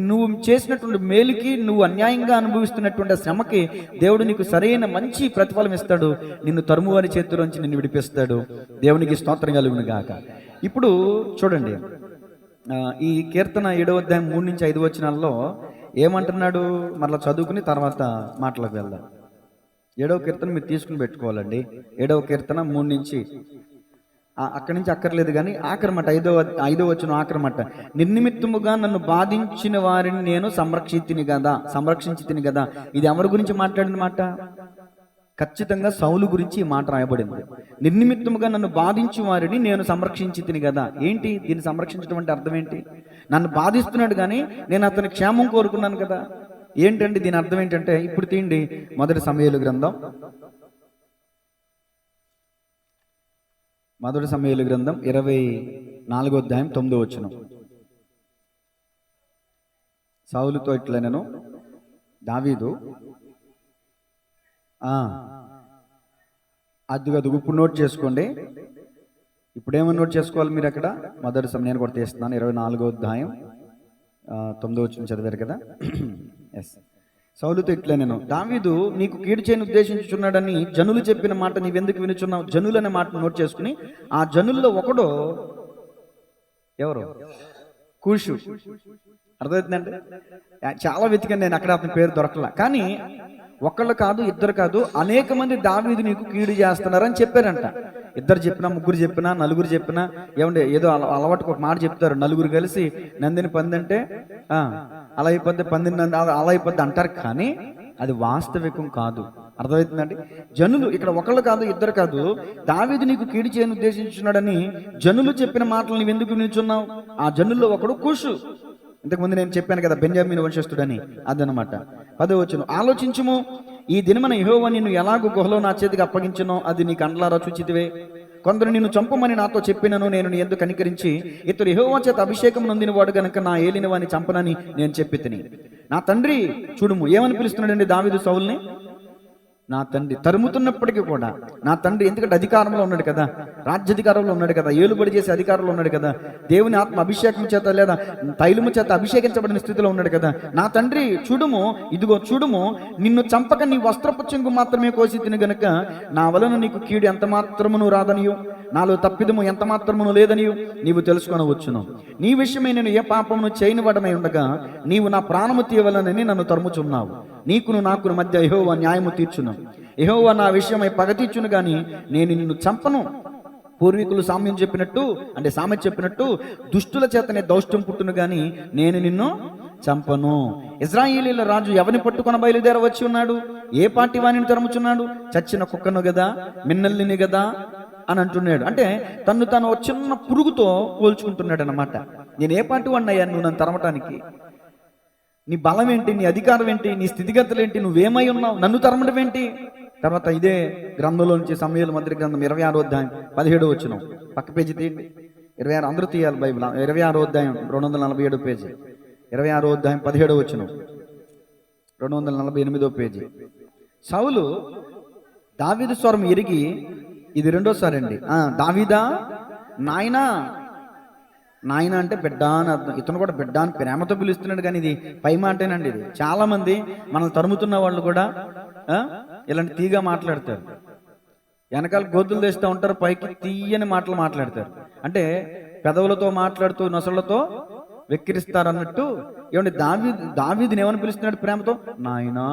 నువ్వు చేసినటువంటి మేలుకి, నువ్వు అన్యాయంగా అనుభవిస్తున్నటువంటి శ్రమకి దేవుడు నీకు సరైన మంచి ప్రతిఫలం ఇస్తాడు, నిన్ను తరుమువారి చేతిలోంచి నిన్ను విడిపిస్తాడు. దేవునికి స్తోత్రం కలుగును గాక. ఇప్పుడు చూడండి, ఈ కీర్తన 7వ అధ్యాయం 3 నుంచి 5 వచనాల్లో ఏమంటున్నాడు, మరలా చదువుకుని తర్వాత మాటలకు వెళ్దాం. 7వ కీర్తన మీరు తీసుకుని పెట్టుకోవాలండి. 7వ కీర్తన 3 నుంచి అక్కడి నుంచి అక్కర్లేదు కానీ ఆఖరమాట ఐదో వచనం ఆఖరమాట. నిర్నిమిత్తముగా నన్ను బాధించిన వారిని నేను సంరక్షించి తిని కదా. ఇది ఎవరి గురించి మాట్లాడిన మాట? ఖచ్చితంగా సౌలు గురించి ఈ మాట రాయబడింది. నిర్నిమిత్తముగా నన్ను బాధించు వారిని నేను సంరక్షించి తిని కదా. ఏంటి దీన్ని సంరక్షించడం అంటే అర్థం ఏంటి? నన్ను బాధిస్తున్నాడు కానీ నేను అతని క్షేమం కోరుకున్నాను కదా. ఏంటండి దీని అర్థం ఏంటంటే, ఇప్పుడు తీయండి మొదటి సమూయేలు గ్రంథం 24వ అధ్యాయం 9వ వచనం. సౌలుతో ఇట్లా నేను దావీదు అది ఇప్పుడు నోట్ చేసుకోండి. ఇప్పుడేమో నోట్ చేసుకోవాలి మీరు అక్కడ. నేను కూడా తీస్తున్నాను. 24వ అధ్యాయం 9వ వచనం చదివారు కదా. ఎస్. సౌలుతో ఇట్లా నేను దావీదు నీకు కీడు చేయని ఉద్దేశించుచున్నాడని జనులు చెప్పిన మాట నీవెందుకు వినుచున్నావు? జనులు అనే మాట నోట్ చేసుకుని, ఆ జనుల్లో ఒకడు ఎవరు? కూషు. అర్థమవుతుందండి? చాలా వెతికాను నేను, అక్కడ అతని పేరు దొరకలా. కానీ ఒకళ్ళు కాదు, ఇద్దరు కాదు, అనేక మంది దావీదు నీకు కీడు చేస్తున్నారని చెప్పారంట. ఇద్దరు చెప్పినా, ముగ్గురు చెప్పినా, నలుగురు చెప్పినా, ఏమంటే ఏదో అలవాటుకు ఒక మాట చెప్తారు. నలుగురు కలిసి నందిని పంది అంటే అలా అయిపోద్ది, పందిని నంది అలా అయిపోద్ది అంటారు. కానీ అది వాస్తవికం కాదు. అర్థమవుతుందండి? జనులు ఇక్కడ ఒకళ్ళు కాదు, ఇద్దరు కాదు, దావీదు నీకు కీడు చేయని ఉద్దేశించున్నాడని జనులు చెప్పిన మాటలు నువ్వు ఎందుకు నిల్చున్నావు? ఆ జనుల్లో ఒకడు కూషు. ఇంతకుముందు నేను చెప్పాను కదా, బెన్యామీను వంశస్థుడని. అదనమాట. 10వ వచనం. ఆలోచించుము, ఈ దినమున యెహోవా నిన్ను ఎలాగూ గుహలో నా చేతికి అప్పగించునో అది నీ కండ్లారా చూచితివే. కొందరు నిన్ను చంపమని నాతో చెప్పినను నేను నీ యందు కనికరించి ఇతడు యెహోవా చేత అభిషేకం నొందిన వాడు గనుక నా ఏలిన వాని చంపనని నేను చెప్పి తిని. నా తండ్రి చూడుము, ఏమని పిలుస్తున్నాడండి దావీదు సౌలుని? నా తండ్రి. తరుముతున్నప్పటికీ కూడా నా తండ్రి, ఎందుకంటే అధికారంలో ఉన్నాడు కదా, రాజ్యాధికారంలో ఉన్నాడు కదా, ఏలుబడి చేసే అధికారంలో ఉన్నాడు కదా, దేవుని ఆత్మ అభిషేకం చేత లేదా తైలము చేత అభిషేకించబడిన స్థితిలో ఉన్నాడు కదా. నా తండ్రి చూడుము, ఇదిగో చూడుము, నిన్ను చంపక నీ వస్త్రపు చెంగు మాత్రమే కోసి తిని గనుక నా వలన నీకు కీడు ఎంత మాత్రమును రాదనియు, నాలో తప్పిదము ఎంత మాత్రమును లేదనియు నీవు తెలుసుకొనవచ్చును. నీ విషయమై నేను ఏ పాపమును చేయని వాడనై ఉండగా నీవు నా ప్రాణము తీయవలనని నన్ను తరుముచున్నావు. నీకును నాకును మధ్య యెహోవా న్యాయము తీర్చును. యెహోవా నా విషయమై పగ తీర్చును గాని నేను నిన్ను చంపను. పూర్వీకులు సామ్యం చెప్పినట్టు, అంటే సామెత చెప్పినట్టు, దుష్టుల చేతనే దౌష్ట్యం పుట్టును గాని నేను నిన్ను చంపను. ఇశ్రాయేలీల రాజు ఎవరిని పట్టుకొని బయలుదేర వచ్చి ఉన్నాడు? ఏ పార్టీ వాణిని తరుముచున్నాడు? చచ్చిన కుక్కను కదా, మిన్నల్లిని కదా అని అంటున్నాడు. అంటే తను చిన్న పురుగుతో పోల్చుకుంటున్నాడు అన్నమాట. నేను ఏ పార్టీ వాడిని అయ్యాను నువ్వు నన్ను తరమటానికి? నీ బలం ఏంటి? నీ అధికారం ఏంటి? నీ స్థితిగతులు ఏంటి? నువ్వేమై ఉన్నావు? నన్ను తరమడం ఏంటి? తర్వాత ఇదే గ్రంథంలో నుంచి సమూయేలు మొదటి గ్రంథం 26వ అధ్యాయం 17వ వచనం. పక్క పేజీ తీయండి. 26 అందరూ తీయాలి బైబిల్. 26వ అధ్యాయం 247 పేజీ. 26వ అధ్యాయం 17వ వచనం, 248వ పేజీ. సౌలు దావీదు స్వరం ఎరిగి, ఇది రెండోసారి అండి. దావీదా, నాయనా. నాయన అంటే బిడ్డ అని అర్థం. ఇతను కూడా బిడ్డ అని ప్రేమతో పిలుస్తున్నాడు. కానీ ఇది పై మాటేనండి. ఇది చాలా మంది మనల్ని తరుముతున్న వాళ్ళు కూడా ఇలాంటి తీగా మాట్లాడతారు. వెనకాల గోతులు తెస్తూ ఉంటారు, పైకి తీయని మాటలు మాట్లాడతారు. అంటే పెదవులతో మాట్లాడుతూ నొసళ్లతో వెక్కిరిస్తారు అన్నట్టు. ఏమంటే దావీదుని ఏమని పిలుస్తున్నాడు? ప్రేమతో నాయనా,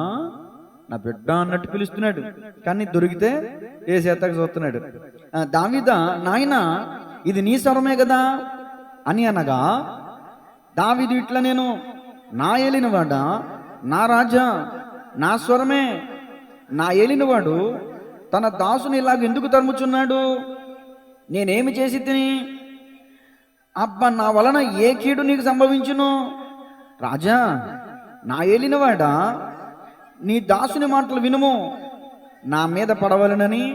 నా బిడ్డ అన్నట్టు పిలుస్తున్నాడు. కానీ దొరికితే ఏ చేతకు చూస్తున్నాడు. దావీదా, నాయనా, ఇది నీ స్వరమే కదా అని అనగా దావీదు ఇట్లా నేను నా ఏలినవాడా, నా రాజా, నా స్వరమే. నా ఏలినవాడు తన దాసుని ఇలాగ ఎందుకు తరుముచున్నాడు? నేనేమి చేసి తిని? అబ్బా, నా వలన ఏ కీడు నీకు సంభవించును? రాజా, నా ఏలినవాడా, నీ దాసుని మాటలు వినుము. నా మీద పడవలనని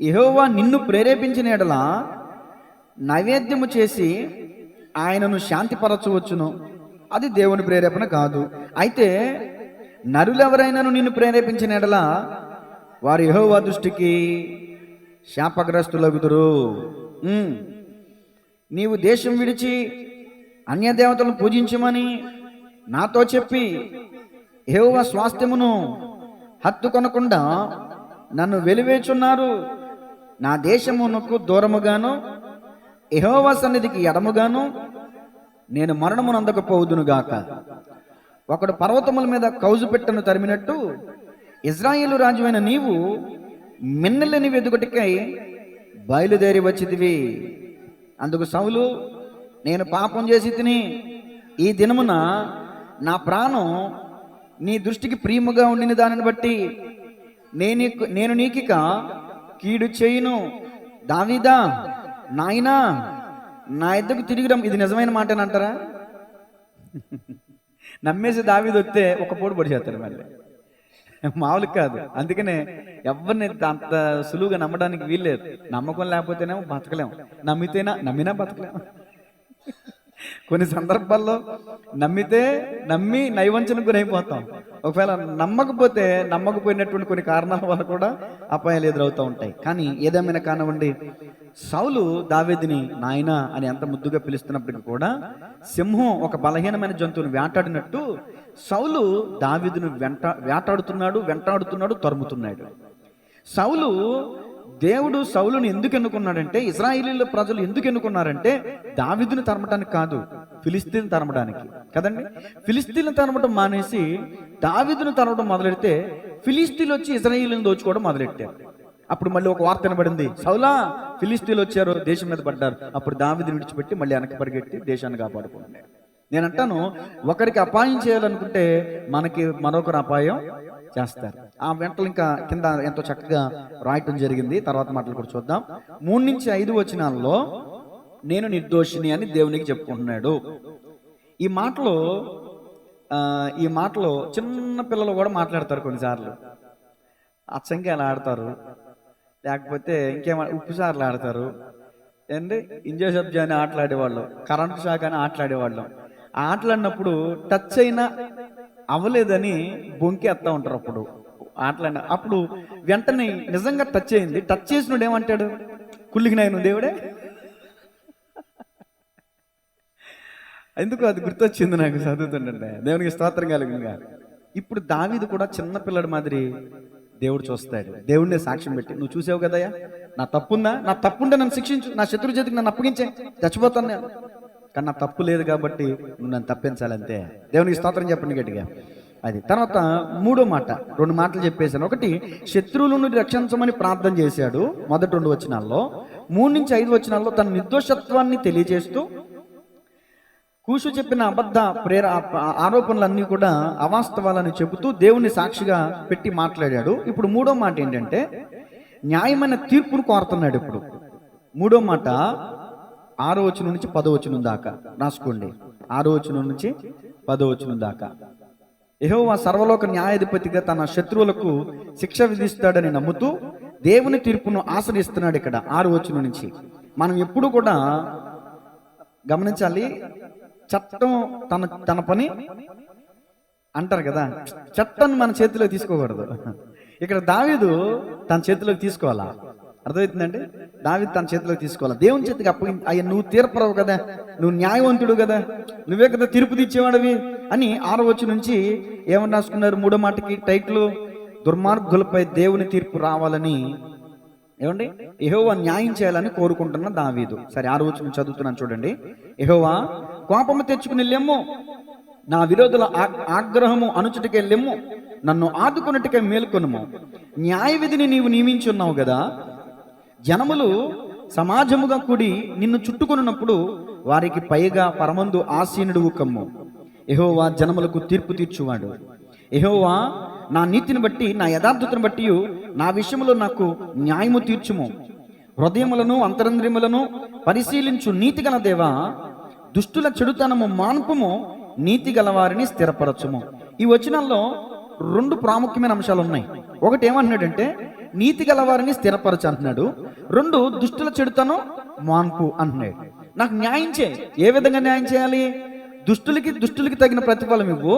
యెహోవా నిన్ను ప్రేరేపించిన ఎడల నైవేద్యము చేసి ఆయనను శాంతిపరచవచ్చును. అది దేవుని ప్రేరేపణ కాదు. అయితే నరులెవరైనాను నిన్ను ప్రేరేపించిన ఎడల వారు యెహోవా దృష్టికి శాపగ్రస్తులగుదురు. నీవు దేశం విడిచి అన్యదేవతలను పూజించమని నాతో చెప్పి యెహోవా స్వాస్థ్యమును హత్తుకొనకుండా నన్ను వెలివేచున్నారు. నా దేశమునకు దూరముగాను యెహోవా సన్నిధికి ఎడముగాను నేను మరణమును అందకపోదునుగాక. ఒకడు పర్వతముల మీద కౌజు పెట్టను తరిమినట్టు ఇజ్రాయేలు రాజువైన నీవు మిన్నెలని వెదుగుటికై బయలుదేరి వచ్చితివి. అందుకు సౌలు, నేను పాపం చేసి తిని ఈ దినమున నా ప్రాణం నీ దృష్టికి ప్రియముగా ఉండిన దానిని బట్టి నేను నీకిక కీడు చేయును. దావీదా, నాయనా, నా ఎద్దకు తిరిగిరం. ఇది నిజమైన మాటనంటారా? నమ్మేసి దావీదు వస్తే ఒక పోటు పొడి చేస్తాడు మళ్ళీ, మామూలు కాదు. అందుకనే ఎవరిని అంత సులువుగా నమ్మడానికి వీల్లేదు. నమ్మకం లేకపోతేనేమో బతకలేము, నమ్మినా బతకలేము. కొన్ని సందర్భాల్లో నమ్మి నైవంచనకు గురైపోతాం. ఒకవేళ నమ్మకపోయినటువంటి కొన్ని కారణాల వల్ల కూడా అపాయాలు ఎదురవుతూ ఉంటాయి. కానీ ఏదేమైనా కానివ్వండి, సౌలు దావీదుని నాయనా అని ఎంత ముద్దుగా పిలుస్తున్నప్పటికీ కూడా సింహం ఒక బలహీనమైన జంతువుని వేటాడినట్టు సౌలు దావీదును వెంటాడుతున్నాడు, తరుముతున్నాడు. దేవుడు సౌలుని ఎందుకు ఎన్నుకున్నాడంటే, ఇశ్రాయేలీయుల ప్రజలు ఎందుకు ఎన్నుకున్నారంటే దావీదుని తరమటానికి కాదు, ఫిలిస్తీన్ తరమడానికి కదండి. ఫిలిస్తీన్ తరమటం మానేసి దావీదును తరమటం మొదలెడితే ఫిలిస్తీన్లు వచ్చి ఇశ్రాయేలీయులను దోచుకోవడం మొదలెట్టారు. అప్పుడు మళ్ళీ ఒక వార్త వినబడింది, సౌలా, ఫిలిస్తీన్లు వచ్చారు, దేశం మీద పడ్డారు. అప్పుడు దావీదుని విడిచిపెట్టి మళ్ళీ వెనక్కి పరిగెట్టి దేశాన్ని కాపాడుకున్నాడు. నేను అంటాను, ఒకరికి అపాయం చేయాలనుకుంటే మనకి మరొకరు అపాయం చేస్తారు. ఆ వెంటలు ఇంకా కింద ఎంతో చక్కగా రాయటం జరిగింది. తర్వాత మాటలు కూడా చూద్దాం. 3-5 వచనాల్లో నేను నిర్దోషిని అని దేవునికి చెప్పుకుంటున్నాడు. ఈ మాటలో చిన్న పిల్లలు కూడా మాట్లాడతారు కొన్నిసార్లు. అచ్చంకాయలు ఆడతారు, లేకపోతే ఉప్పు సార్లు ఆడతారు, ఏంటి ఇంజో సబ్జా అని ఆటలాడేవాళ్ళం, కరెంటు షాక్ అని ఆటలాడేవాళ్ళం. ఆటలాడినప్పుడు టచ్ అయినా అవ్వలేదని బొంకేస్తా ఉంటారు. అప్పుడు వెంటనే నిజంగా టచ్ అయింది, టచ్ చేసినోడు ఏమంటాడు? కుళ్ళికినాయను దేవుడే. ఎందుకు అది గుర్తొచ్చింది నాకు చదువుతుండే. దేవునికి స్తోత్రం కలుగునుగా. ఇప్పుడు దావీదు కూడా చిన్న పిల్లడి మాదిరి దేవుడు చూస్తాడు. దేవుడినే సాక్ష్యం పెట్టి, నువ్వు చూసావు కదయ్యా, నా తప్పుంటే నన్ను శిక్షించు, నా శత్రు చేతికి నన్ను అప్పగించే, చచ్చిపోతాను నేను. కానీ నా తప్పు లేదు కాబట్టి నువ్వు నన్ను తప్పించాలంతే. దేవునికి స్తోత్రం చెప్పండి గట్టిగా. అది తర్వాత 3వ మాట, 2 మాటలు చెప్పేశాను. ఒకటి, శత్రువుల నుండి రక్షించమని ప్రార్థన చేశాడు మొదటి 2 వచనాల్లో. 3-5 వచనాల్లో తన నిర్దోషత్వాన్ని తెలియజేస్తూ కూషు చెప్పిన అబద్ధ ఆరోపణలన్నీ కూడా అవాస్తవాలని చెబుతూ దేవుని సాక్షిగా పెట్టి మాట్లాడాడు. ఇప్పుడు 3వ మాట ఏంటంటే న్యాయమైన తీర్పును కోరుతున్నాడు. ఇప్పుడు 3వ మాట 6వ వచనం నుంచి 10వ వచనం దాకా రాసుకోండి. 6వ వచనం నుంచి 10వ వచనం దాకా. యెహోవా సర్వలోక న్యాయాధిపతిగా తన శత్రువులకు శిక్ష విధిస్తాడని నమ్ముతూ దేవుని తీర్పును ఆశ్రయిస్తున్నాడు. ఇక్కడ 6వ వచనం నుంచి మనం ఎప్పుడు కూడా గమనించాలి, చట్టం తన పని అంటారు కదా, చట్టాన్ని మన చేతిలోకి తీసుకోకూడదు. ఇక్కడ దావీదు తన చేతిలోకి తీసుకోవాలా? అర్థమవుతుందండి? దావీదు తన చేతిలోకి తీసుకోవాలా? దేవుని చేతికి అయ్యా, నువ్వు తీర్పరవు కదా, నువ్వు న్యాయవంతుడు కదా, నువ్వే కదా తీర్పు తీర్చేవాడివి అని 6వ వచనం నుంచి ఏమని రాసుకున్నారు? 3వ మాటకి టైటిల్, దుర్మార్గులపై దేవుని తీర్పు రావాలని, ఏమండి, యెహోవా న్యాయం చేయాలని కోరుకుంటున్న దావీదు. సరే, 6వ వచనం చదువుతున్నాను చూడండి. యెహోవా, కోపము తెచ్చుకుని లెమ్ము, నా విరోధుల ఆగ్రహము అణుచుటకే లెమ్ము, నన్ను ఆదుకున్నట్టుకే మేల్కొనుము. న్యాయ విధిని నీవు నియమించున్నావు కదా, జనములు సమాజముగా కూడి నిన్ను చుట్టుకొనున్నప్పుడు వారికి పైగా పరమందు ఆసీనుడు కమ్ము. యెహోవా జనములకు తీర్పు తీర్చువాడు. యెహోవా, నా నీతిని బట్టి, నా యథార్థతను బట్టి నా విషయంలో నాకు న్యాయము తీర్చుము. హృదయములను అంతరంద్రియములను పరిశీలించు నీతి గల దేవా, దుష్టుల చెడుతనము మాన్పుము, నీతి గలవారిని స్థిరపరచుము. ఈ వచనాల్లో 2 ప్రాముఖ్యమైన అంశాలు ఉన్నాయి. ఒకటి ఏమంటున్నాడంటే నీతి గలవారిని స్థిరపరచు అంటున్నాడు. 2, దుష్టుల చెడుతనం మాన్పు అంటున్నాడు. నాకు న్యాయం చేయి. ఏ విధంగా న్యాయం చేయాలి? దుష్టులకి తగిన ప్రతిఫలం ఇవ్వు,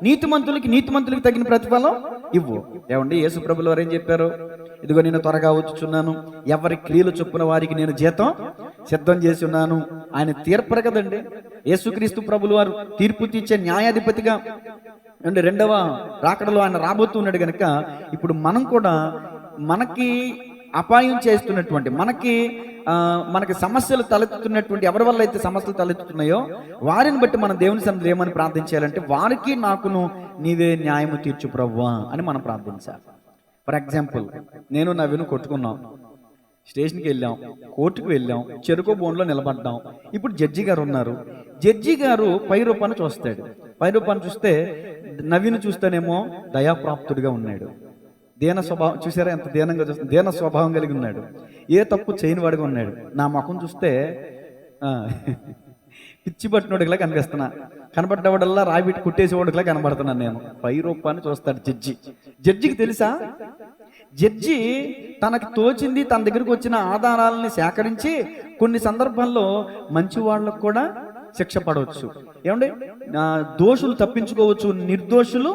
నీతిమంతులకి తగిన ప్రతిఫలం ఇవ్వు. ఏమండి, యేసు ప్రభులు వారు ఏం చెప్పారు? ఇదిగో నేను త్వరగా వచ్చుచున్నాను, ఎవరి క్రియలు చొప్పున వారికి నేను జీతం సిద్ధం చేసి ఉన్నాను. ఆయన తీర్పరు కదండి. యేసుక్రీస్తు ప్రభులు వారు తీర్పు తీర్చే న్యాయాధిపతిగా అంటే 2వ రాకడలో ఆయన రాబోతున్నాడు కనుక ఇప్పుడు మనం కూడా మనకి అపాయం చేస్తున్నటువంటి, మనకి సమస్యలు తలెత్తుతున్నటువంటి, ఎవరి వల్ల అయితే సమస్యలు తలెత్తుతున్నాయో వారిని బట్టి మనం దేవుని సన్నిధిలో ఏమని ప్రార్థించాలంటే, వారికి నాకును నీవే న్యాయము తీర్చు ప్రభువా అని మనం ప్రార్థించాలి. ఫర్ ఎగ్జాంపుల్, నేను నవీను కొట్టుకున్నాం. స్టేషన్కి వెళ్ళాం, కోర్టుకు వెళ్ళాం, చెరుకు బోన్లో నిలబడ్డాం. ఇప్పుడు జడ్జి గారు ఉన్నారు. జడ్జి గారు పై రూపాన్ని చూస్తాడు. పై రూపాన్ని చూస్తే నవీన్ చూస్తేనేమో దయాప్రాప్తుడిగా ఉన్నాడు. దీన స్వభావం చూసారా, ఎంత దీనంగా చూస్తే దీన స్వభావం కలిగి ఉన్నాడు. ఏ తప్పు చేయని వాడిగా ఉన్నాడు. నా ముఖం చూస్తే పిచ్చి పట్టినోడిలా కనిపిస్తున్నా. కనబడ్డవాడల్లా రాయిబెట్టి కుట్టేసేవాడిలా కనబడుతున్నాను నేను. పై రూపాన్ని చూస్తాడు జడ్జి. జడ్జికి తెలుసా, జడ్జి తనకు తోచింది తన దగ్గరకు వచ్చిన ఆధారాలని సేకరించి కొన్ని సందర్భాల్లో మంచి వాళ్ళకు కూడా శిక్ష పడవచ్చు. ఏమండి, దోషులు తప్పించుకోవచ్చు, నిర్దోషులు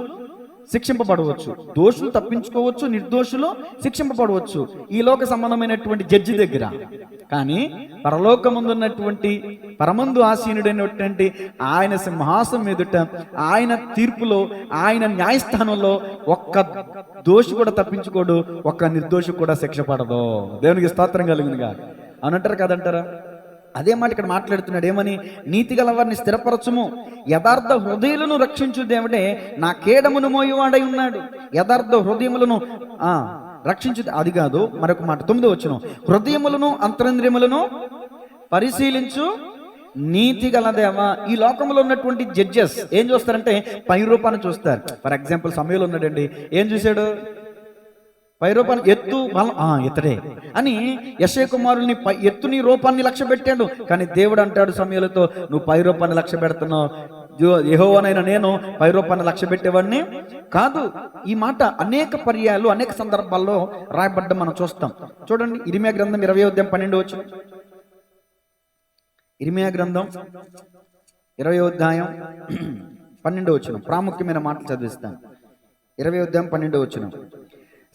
శిక్షింపబడవచ్చు. దోషులు తప్పించుకోవచ్చు, నిర్దోషులు శిక్షింపబడవచ్చు ఈ లోక సంబంధమైనటువంటి జడ్జి దగ్గర. కానీ పరలోకముందున్నటువంటి పరమందు ఆసీనుడైనటువంటి ఆయన సింహాసనం మీదుట, ఆయన తీర్పులో, ఆయన న్యాయస్థానంలో ఒక్క దోషి కూడా తప్పించుకోడు, ఒక్క నిర్దోషి కూడా శిక్ష పడదు. దేవునికి స్తోత్రం కలుగునుగా. అనంటారు కదంటారా? అదే మాట ఇక్కడ మాట్లాడుతున్నాడు. ఏమని? నీతి గల వారిని స్థిరపరచుము, యథార్థ హృదయులను రక్షించు దేవుడే నా కేడమును మోయువాడై ఉన్నాడు. యథార్థ హృదయములను రక్షించు. అది కాదు, మరొక మాట 9వ వచనం, హృదయములను అంతరింద్రియములను పరిశీలించు నీతి గల దేవా. ఈ లోకంలో ఉన్నటువంటి జడ్జెస్ ఏం చూస్తారంటే పై రూపాన్ని చూస్తారు. ఫర్ ఎగ్జాంపుల్ సమయంలో ఉన్నాడండి, ఏం చూశాడు? పై రూపాన్ని, ఎత్తు బలం, ఇతడే అని యెషయా కుమారుని ఎత్తుని రూపాన్ని లక్ష్య పెట్టాడు. కానీ దేవుడు అంటాడు సమయంలో, నువ్వు పై రూపాన్ని లక్ష్య పెడుతున్నావు, యెహోవానైన నేను పై రూపాన్ని లక్ష్య పెట్టేవాడిని కాదు. ఈ మాట అనేక పర్యాయాలు అనేక సందర్భాల్లో రాయబడ్డ మనం చూస్తాం. చూడండి, ఇర్మీయా గ్రంథం 20:12. ఇర్మీయా గ్రంథం 20:12 ప్రాముఖ్యమైన మాటలు చదివిస్తాను. 20:12.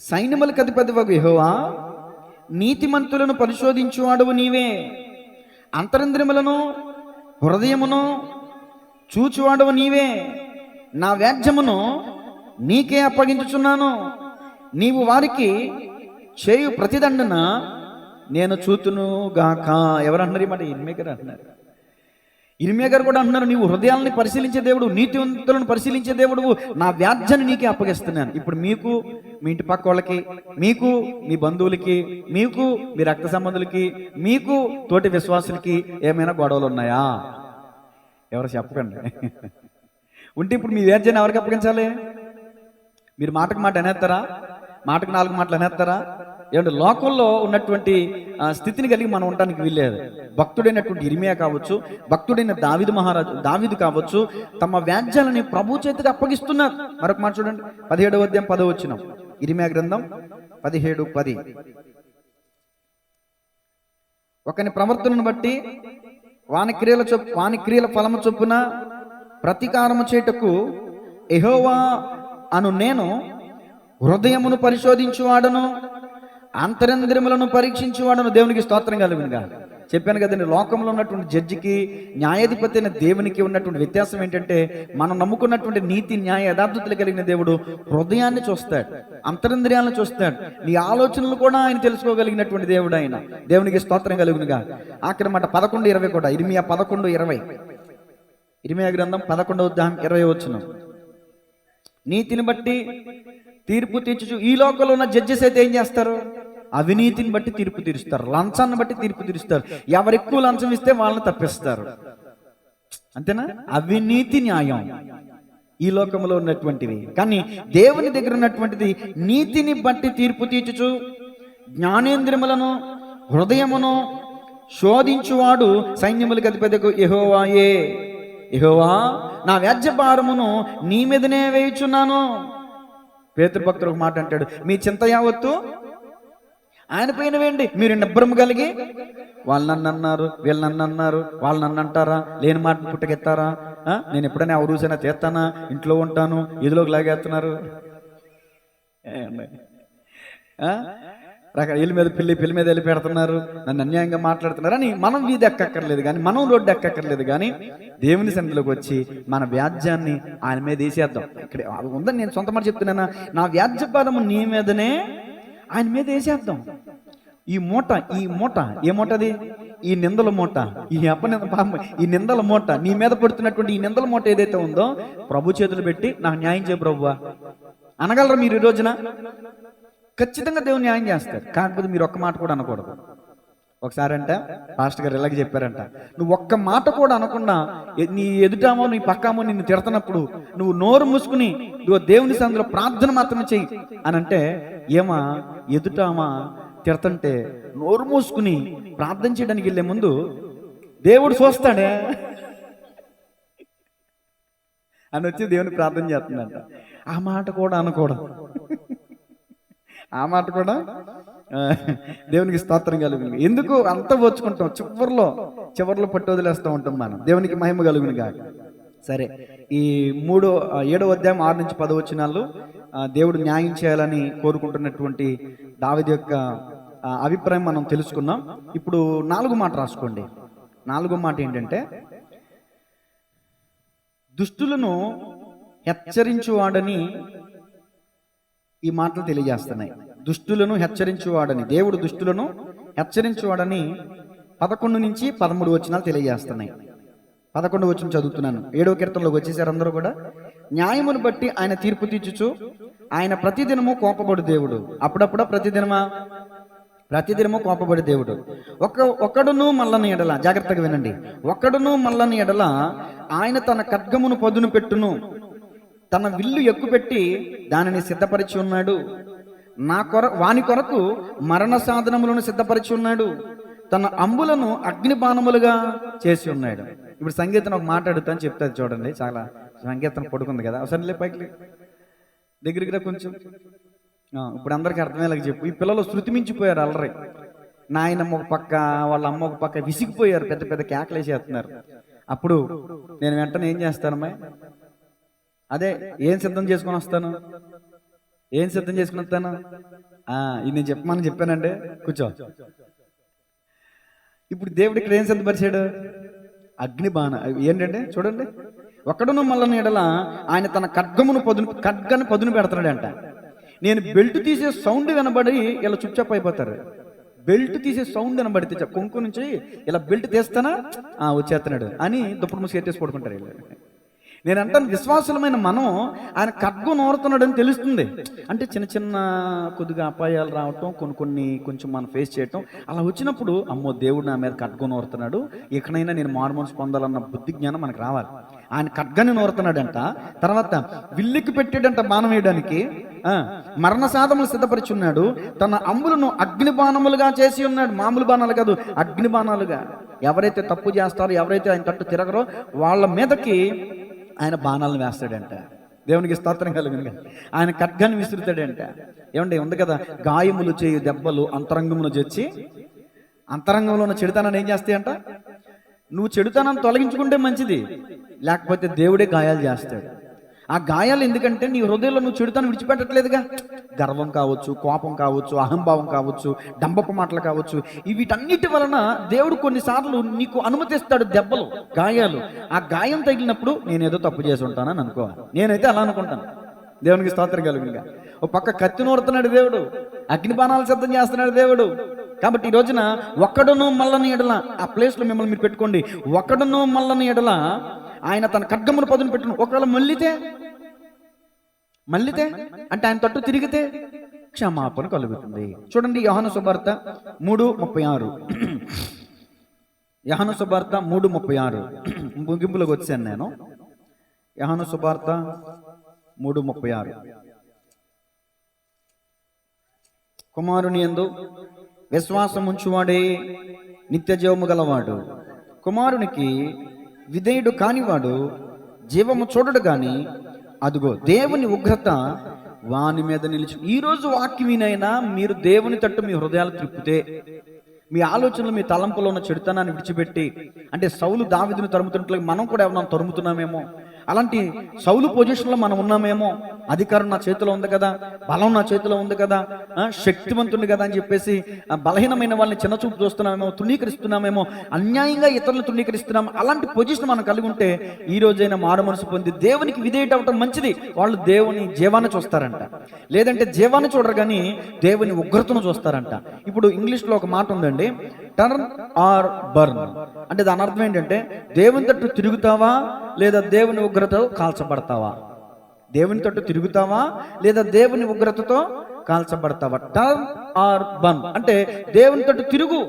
సైన్యములకు అధిపతివగు యెహోవా, నీతిమంతులను పరిశోధించువాడవు నీవే, అంతరింద్రియములను హృదయమును చూచువాడవు నీవే. నా వ్యాజ్యమును నీకే అప్పగించుచున్నాను, నీవు వారికి చేయు ప్రతిదండన నేను చూతును గాక. ఎవరు అంటున్నారు ఈ మాట? ఇర్మీయా గారు అంటున్నారు. ఇర్మీయా గారు కూడా అంటున్నారు, నీవు హృదయాలని పరిశీలించే దేవుడు, నీతివంతులను పరిశీలించే దేవుడు, నా వ్యాజ్యాన్ని నీకే అప్పగిస్తున్నాను. ఇప్పుడు మీకు, మీ ఇంటి పక్క వాళ్ళకి, మీకు, మీ బంధువులకి, మీకు, మీ రక్త సంబంధులకి, మీకు, తోటి విశ్వాసులకి ఏమైనా గొడవలు ఉన్నాయా? ఎవరు చెప్పకండి. ఉంటే ఇప్పుడు మీ వ్యాజ్యాన్ని ఎవరికి అప్పగించాలి? మీరు మాటకు మాట అనేస్తారా? మాటకు 4 మాటలు అనేస్తారా? ఏమంటే లోకంలో ఉన్నటువంటి స్థితిని కలిగి మనం ఉండడానికి వీల్లేదు. భక్తుడైనటువంటి ఇర్మీయా కావచ్చు, భక్తుడైన దావీదు కావచ్చు, తమ వ్యాజ్యాలని ప్రభు చేతికి అప్పగిస్తున్నారు. మరొక మాట చూడండి, 17:10. ఇర్మీయా గ్రంథం 17:10. ఒకని ప్రవర్తనను బట్టి వాని క్రియల ఫలము చొప్పున ప్రతీకారము చేయుటకు యెహోవా అను నేను హృదయమును పరిశోధించువాడను, అంతరింద్రియములను పరీక్షించువాడను. దేవునికి స్తోత్రం కలుగునుగా. చెప్పాను కదండి, లోకంలో ఉన్నటువంటి జడ్జికి, న్యాయాధిపతి అయిన దేవునికి ఉన్నటువంటి వ్యత్యాసం ఏంటంటే, మనం నమ్ముకున్నటువంటి నీతి న్యాయ యథార్థతలు కలిగిన దేవుడు హృదయాన్ని చూస్తాడు, అంతరింద్రియాలను చూస్తాడు, నీ ఆలోచనలు కూడా ఆయన తెలుసుకోగలిగినటువంటి దేవుడు ఆయన. దేవునికి స్తోత్రం కలుగునుగా. ఆఖరి మాట 11:20 కూడా. ఇర్మీయా 11:20. ఇర్మీయా గ్రంథం 11:20. నీతిని బట్టి తీర్పు తీర్చు. ఈ లోకంలో ఉన్న జడ్జెస్ అయితే ఏం చేస్తారు? అవినీతిని బట్టి తీర్పు తీరుస్తారు, లంచాన్ని బట్టి తీర్పు తీరుస్తారు. ఎవరు ఎక్కువ లంచం ఇస్తే వాళ్ళని తప్పిస్తారు. అంతేనా? అవినీతి న్యాయం ఈ లోకంలో ఉన్నటువంటివి. కానీ దేవుని దగ్గర ఉన్నటువంటిది నీతిని బట్టి తీర్పు తీర్చుచు జ్ఞానేంద్రియములను హృదయమును శోధించువాడు సైన్యములకు అధిపతికు యెహోవాయే. యెహోవా, నా వ్యాజ్యభారమును నీ మీదనే వేయుచున్నాను. పేతురు భక్తుడు ఒక మాట అంటాడు, మీ చింత యావత్తు ఆయన పైన వేయండి. మీరు నిబ్బరము కలిగి, వాళ్ళు నన్ను అన్నారు, వీళ్ళు నన్ను అన్నారు, వాళ్ళు నన్ను అంటారా, లేని మాట పుట్టకెత్తారా, నేను ఎప్పుడైనా ఎవరూసైనా చేస్తానా, ఇంట్లో ఉంటాను, ఇదిలోకి లాగేస్తున్నారు. ఇల్లు మీద పిల్లి మీద వెళ్ళి పెడుతున్నారు, నన్ను అన్యాయంగా మాట్లాడుతున్నారు అని మనం వీధి ఎక్కక్కర్లేదు, కానీ మనం రోడ్డు ఎక్కక్కర్లేదు. కానీ దేవుని సన్నిధిలోకి వచ్చి మన వ్యాజ్యాన్ని ఆయన మీద వేసేద్దాం. ఇక్కడ ఉందని నేను సొంత మాట చెప్తున్నానా, నా వ్యాజ్యపాదము నీ మీదనే ఆయన మీద వేసేద్దాం. ఈ మూట ఏ మూటది? ఈ నిందల మూట, ఈ ఈ నిందల మూట, నీ మీద పడుతున్నటువంటి ఈ నిందల మూట ఏదైతే ఉందో ప్రభు చేతులు పెట్టి నాకు న్యాయం చేయ ప్రభువా అనగలరా మీరు ఈ రోజున? ఖచ్చితంగా దేవుడు న్యాయం చేస్తాడు. కాకపోతే మీరు ఒక్క మాట కూడా అనకూడదు. ఒకసారి అంట పాస్టర్ గారు ఇలాగే చెప్పారంట, నువ్వు ఒక్క మాట కూడా అనకుండా నీ ఎదుటామో నీ పక్కామో నిన్ను తిడుతున్నప్పుడు నువ్వు నోరు మూసుకుని నువ్వు దేవుని సందులో ప్రార్థన మాత్రమే చెయ్యి అని అంటే, ఏమా ఎదుటామా తిడుతుంటే నోరు మూసుకుని ప్రార్థన చేయడానికి వెళ్ళే ముందు దేవుడు చూస్తాడే అని వచ్చి దేవుని ప్రార్థన చేస్తుందంట. ఆ మాట కూడా అనకూడదు. ఆ మాట కూడా దేవునికి స్తోత్రం కలుగును. ఎందుకు అంత వచ్చుకుంటాం, చివర్లో పట్టు వదిలేస్తూ ఉంటాం మనం. దేవునికి మహిమ కలుగును గాక. సరే, ఈ 7వ అధ్యాయం 6 నుంచి 10 వచనాలు దేవుడు న్యాయం చేయాలని కోరుకుంటున్నటువంటి దావీదు యొక్క అభిప్రాయం మనం తెలుసుకున్నాం. ఇప్పుడు 4వ మాట రాసుకోండి. 4వ మాట ఏంటంటే, దుష్టులను హెచ్చరించువాడని ఈ మాటలు తెలియజేస్తున్నాయి. దుష్టులను హెచ్చరించువాడని, దేవుడు దుష్టులను హెచ్చరించువాడని 11 నుంచి 13 వచనాలు తెలియజేస్తున్నాయి. 11 వచనం చదువుతున్నాను. 7వ కీర్తనలోకి వచ్చేసారు అందరూ కూడా. న్యాయమును బట్టి ఆయన తీర్పు తీర్చుచు ఆయన ప్రతిదినము కోపపడు దేవుడు. అప్పుడప్పుడు ప్రతిదినము కోపపడి దేవుడు. ఒక్కడును మల్లని ఎడల, జాగ్రత్తగా వినండి, ఒక్కడును మల్లని ఎడల ఆయన తన ఖడ్గమును పదును పెట్టును, తన విల్లు ఎక్కుపెట్టి దానిని సిద్ధపరిచి ఉన్నాడు. వాని కొరకు మరణ సాధనములను సిద్ధపరిచి ఉన్నాడు, తన అంబులను అగ్నిబాణములుగా చేసి ఉన్నాడు. ఇప్పుడు సంగీతం ఒక మాట అడుగుతాను, చెప్తాది చూడండి. చాలా సంగీతం పడుకుంది కదా, అవసరం పైకి దగ్గరికి కొంచెం. ఇప్పుడు అందరికీ అర్థమయ్యేలాగా చెప్పు. ఈ పిల్లలు శృతి మించిపోయారు, అల్లరి. నాయనమ్మ ఒక పక్క, వాళ్ళ అమ్మ ఒక పక్క విసిగిపోయారు, పెద్ద పెద్ద కేకలేసేస్తున్నారు. అప్పుడు నేను వెంటనే ఏం చేస్తానమ్మా, అదే ఏం సిద్ధం చేసుకొని వస్తాను, ఇది నేను చెప్పమని చెప్పానండి. కూర్చో. ఇప్పుడు దేవుడు ఇక్కడ ఏం సిద్ధపరిచాడు? అగ్నిబాణ. ఏంటంటే చూడండి, ఒక్కడును మల్లని ఎడల ఆయన తన ఖడ్గాన్ని పదును పెడుతున్నాడు అంట. నేను బెల్ట్ తీసే సౌండ్ వినబడి ఇలా చుప్చప్ అయిపోతారు. బెల్ట్ తీసే సౌండ్ వినబడితే కొంకు నుంచి ఇలా బెల్ట్ తీస్తానా వచ్చేస్తున్నాడు అని దుప్పుడు ముసి ఎట్టేసి పడుకుంటారు వీళ్ళు. నేను అంటాను, విశ్వాసులమైన మనం ఆయన ఖడ్గం నోరుతున్నాడని తెలుస్తుంది. అంటే చిన్న చిన్న కొద్దిగా అపాయాలు రావటం, కొంచెం మనం ఫేస్ చేయటం, అలా వచ్చినప్పుడు అమ్మో దేవుడు నా మీద ఖడ్గం నోరుతున్నాడు, ఎక్కడైనా నేను మారుమనసు పొందాలన్న బుద్ధి జ్ఞానం మనకు రావాలి. ఆయన ఖడ్గాన్ని నోరుతున్నాడంట. తర్వాత విల్లుకి పెట్టాడంట బాణం వేయడానికి. మరణ సాధములు సిద్ధపరిచి ఉన్నాడు, తన అంబులను అగ్ని బాణములుగా చేసి ఉన్నాడు. మామూలు బాణాలు కాదు, అగ్ని బాణాలుగా. ఎవరైతే తప్పు చేస్తారో, ఎవరైతే ఆయన తట్టు తిరగరో వాళ్ళ మీదకి ఆయన బాణాలను వేస్తాడంట. దేవునికి స్తోత్రం కలుగును. ఆయన ఖడ్గాన్ని విసురుతాడంట. ఏమంటే ఉంది కదా, గాయములు చేయు దెబ్బలు అంతరంగమును చేర్చి, అంతరంగంలో ఉన్న చెడుతనాన్ని ఏం చేస్తాయంట? నువ్వు చెడుతనాన్ని తొలగించుకుంటే మంచిది, లేకపోతే దేవుడే గాయాలు చేస్తాడు. ఆ గాయాలు ఎందుకంటే నీ హృదయంలో నువ్వు చెడుతనం విడిచిపెట్టట్లేదుగా. గర్వం కావచ్చు, కోపం కావచ్చు, అహంభావం కావచ్చు, డంబపు మాటలు కావచ్చు, వీటన్నిటి వలన దేవుడు కొన్నిసార్లు నీకు అనుమతిస్తాడు దెబ్బలు, గాయాలు. ఆ గాయం తగిలినప్పుడు నేనేదో తప్పు చేసి ఉంటానని అనుకోవాలి. నేనైతే అలా అనుకుంటాను. దేవునికి స్తోత్రం కలుగునుగా. ఓ పక్క కత్తి నూరుతున్నాడు దేవుడు, అగ్నిబాణాలు సిద్ధం చేస్తున్నాడు దేవుడు. కాబట్టి ఈ రోజున ఒక్కడును మల్లని ఎడల, ఆ ప్లేస్లో మిమ్మల్ని మీరు పెట్టుకోండి, ఒక్కడును మల్లని ఎడల ఆయన తన ఖడ్గమును పదును పెట్టును. ఒకవేళ మళ్ళితే అంటే ఆయన తట్టు తిరిగితే క్షమాపణ కలుగుతుంది. చూడండి, యోహాను సువార్త 3:36. యోహాను సువార్త 3:36 ముగింపులోకి వచ్చాను నేను. యోహాను సువార్త 3:36. కుమారుని యందు విశ్వాసం ఉంచువాడే నిత్య జీవము గలవాడు, కుమారునికి విధేయుడు కానివాడు జీవము చూడడు గాని అదుగో దేవుని ఉగ్రత వాని మీద నిలిచి. ఈరోజు వాక్యమీనైనా మీరు దేవుని తట్టు మీ హృదయాలు త్రిప్పితే, మీ ఆలోచనలు, మీ తలంపులో ఉన్న చెడుతనాన్ని విడిచిపెట్టి, అంటే సౌలు దావీదును తరుముతున్నట్లు మనం కూడా ఏమన్నా తరుముతున్నామేమో, అలాంటి సౌలు పొజిషన్లో మనం ఉన్నామేమో, అధికారం నా చేతిలో ఉంది కదా, బలం నా చేతిలో ఉంది కదా, శక్తివంతుని కదా అని చెప్పేసి బలహీనమైన వాళ్ళని చిన్నచూపు చూస్తున్నామేమో, తృణీకరిస్తున్నామేమో, అన్యాయంగా ఇతరులను తృణీకరిస్తున్నాము. అలాంటి పొజిషన్ మనం కలిగి ఉంటే ఈ రోజైనా మారు మనసు పొంది దేవునికి విధేయత అవటం మంచిది. వాళ్ళు దేవుని జీవాన్ని చూస్తారంట, లేదంటే జీవాన్ని చూడరు కానీ దేవుని ఉగ్రతను చూస్తారంట. ఇప్పుడు ఇంగ్లీష్లో ఒక మాట ఉందండి, టర్న్ ఆర్ బర్న్. అంటే దాని అర్థం ఏంటంటే, దేవుని తట్టు తిరుగుతావా లేదా దేవుని ఉగ్రతతో కాల్చబడతావా? దేవుని తట్టు తిరుగుతావా లేదా దేవుని ఉగ్రతతో కాల్చబడతావా. టర్న్ ఆర్ బర్న్ అంటే దేవుని తట్టు తిరుగు,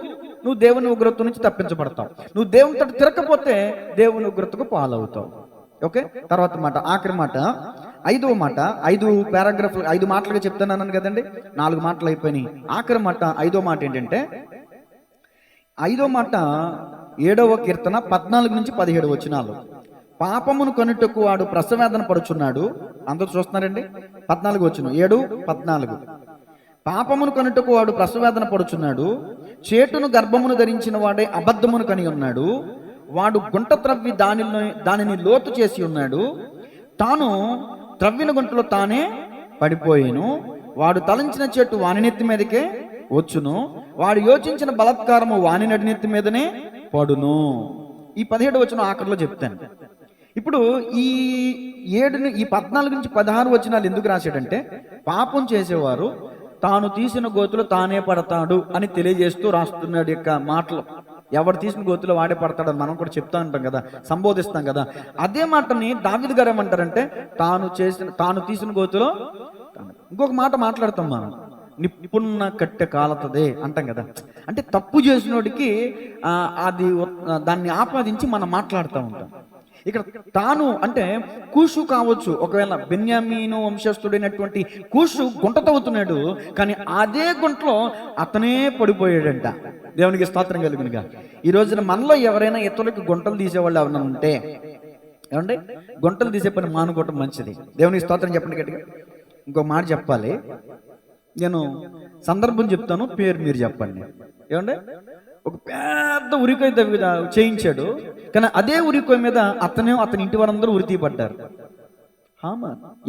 నువ్వు దేవుని ఉగ్రత నుంచి తప్పించబడతావు. నువ్వు దేవుని తట్టు తిరగకపోతే దేవుని ఉగ్రతకు పాలవుతావు. ఓకే, తర్వాత మాట, ఆఖరి మాట, 5వ మాట. 5 పారాగ్రాఫ్లు 5 మాటలుగా చెప్తున్నాను కదండి, 4 మాటలు అయిపోయినాయి. ఆఖరి మాట 5వ మాట ఏంటంటే, 5వ మాట 7వ కీర్తన 14 నుంచి 17 వచనాలు. పాపమును కనుటకు వాడు ప్రసవేదన పడుచున్నాడు. అందరూ చూస్తున్నారండి, 14 వచనం, 7, 14. పాపమును కనుటకు వాడు ప్రసవేదన పడుచున్నాడు, చేటును గర్భమును ధరించిన వాడే అబద్ధమును కని ఉన్నాడు. వాడు గుంట త్రవ్వి దానిని లోతు చేసి ఉన్నాడు, తాను త్రవ్విన గుంటలో తానే పడిపోయేను. వాడు తలంచిన చెట్టు వాని నెత్తి మీదకే వచ్చును, వాడు యోచించిన బలాత్కారము వాని నడినెత్తి మీదనే పడును. ఈ 17 వచనం ఆఖరిలో చెప్తాను. ఇప్పుడు ఈ 14 నుంచి 16 వచనాలు ఎందుకు రాశాడంటే, పాపం చేసేవారు తాను తీసిన గోతులో తానే పడతాడు అని తెలియజేస్తూ రాస్తున్నాడు యొక్క మాటలు. ఎవరు తీసిన గోతులో వాడే పడతాడని మనం కూడా చెప్తా ఉంటాం కదా, సంబోధిస్తాం కదా. అదే మాటని దావీదు గారు ఏమంటారంటే, తాను తీసిన గోతులో. ఇంకొక మాట మాట్లాడతాం మనం, నిప్పున్న కట్టె కాలతదే అంటాం కదా. అంటే తప్పు చేసినోడికి అది దాన్ని ఆపాదించి మనం మాట్లాడుతూ ఉంటాం. ఇక్కడ తాను అంటే కూషు కావచ్చు, ఒకవేళ బెన్యామీను వంశస్థుడైనటువంటి కూషు గుంట తవ్వుతున్నాడు, కానీ అదే గుంటలో అతనే పడిపోయాడంట. దేవునికి స్తోత్రం కలుగునుగా. ఈ రోజున మనలో ఎవరైనా ఇతరులకు గుంటలు తీసేవాళ్ళు ఎవరైనా ఉంటే, ఏమంటే గుంటలు తీసే పని మానుకోవటం మంచిది. దేవునికి స్తోత్రం చెప్పండి గట్టిగా. ఇంకో మాట చెప్పాలి, నేను సందర్భం చెప్తాను, పేరు మీరు చెప్పండి. ఏమంటే ఒక పెద్ద ఉరికొయ్య చేయించాడు, కానీ అదే ఉరికొయ్య మీద అతని ఇంటి వారందరూ ఉరి తీయబడ్డారు.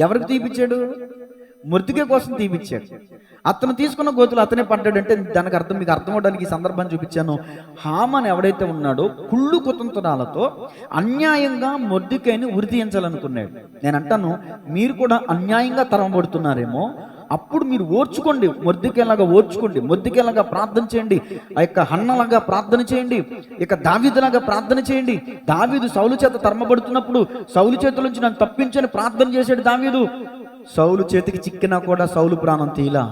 ఎవరికి తీపిచ్చాడు? మృతికే కోసం తీపిచ్చాడు. అతను తీసుకున్న గోతులు అతనే పడ్డాడంటే దానికి అర్థం, మీకు అర్థం అవడానికి ఈ సందర్భాన్ని చూపించాను. హామాన్ ఎవడైతే ఉన్నాడో కుళ్ళు కుతంత్రాలతో అన్యాయంగా మొర్దెకైని ఉరి తీయించాలనుకున్నాడు. నేను అంటాను, మీరు కూడా అన్యాయంగా తరమబడుతున్నారేమో, అప్పుడు మీరు ఓర్చుకోండి, మొర్దెకైలాగా ఓర్చుకోండి, మొర్దెకైలాగా ప్రార్థన చేయండి, ఆ యొక్క హన్నలాగా ప్రార్థన చేయండి, ఇక దావీదులాగా ప్రార్థన చేయండి. దావీదు సౌలు చేత తరమబడుతున్నప్పుడు సౌలు చేతుల నుంచి నన్ను తప్పించని ప్రార్థన చేశాడు దావీదు. సౌలు చేతికి చిక్కినా కూడా సౌలు ప్రాణం తీలా.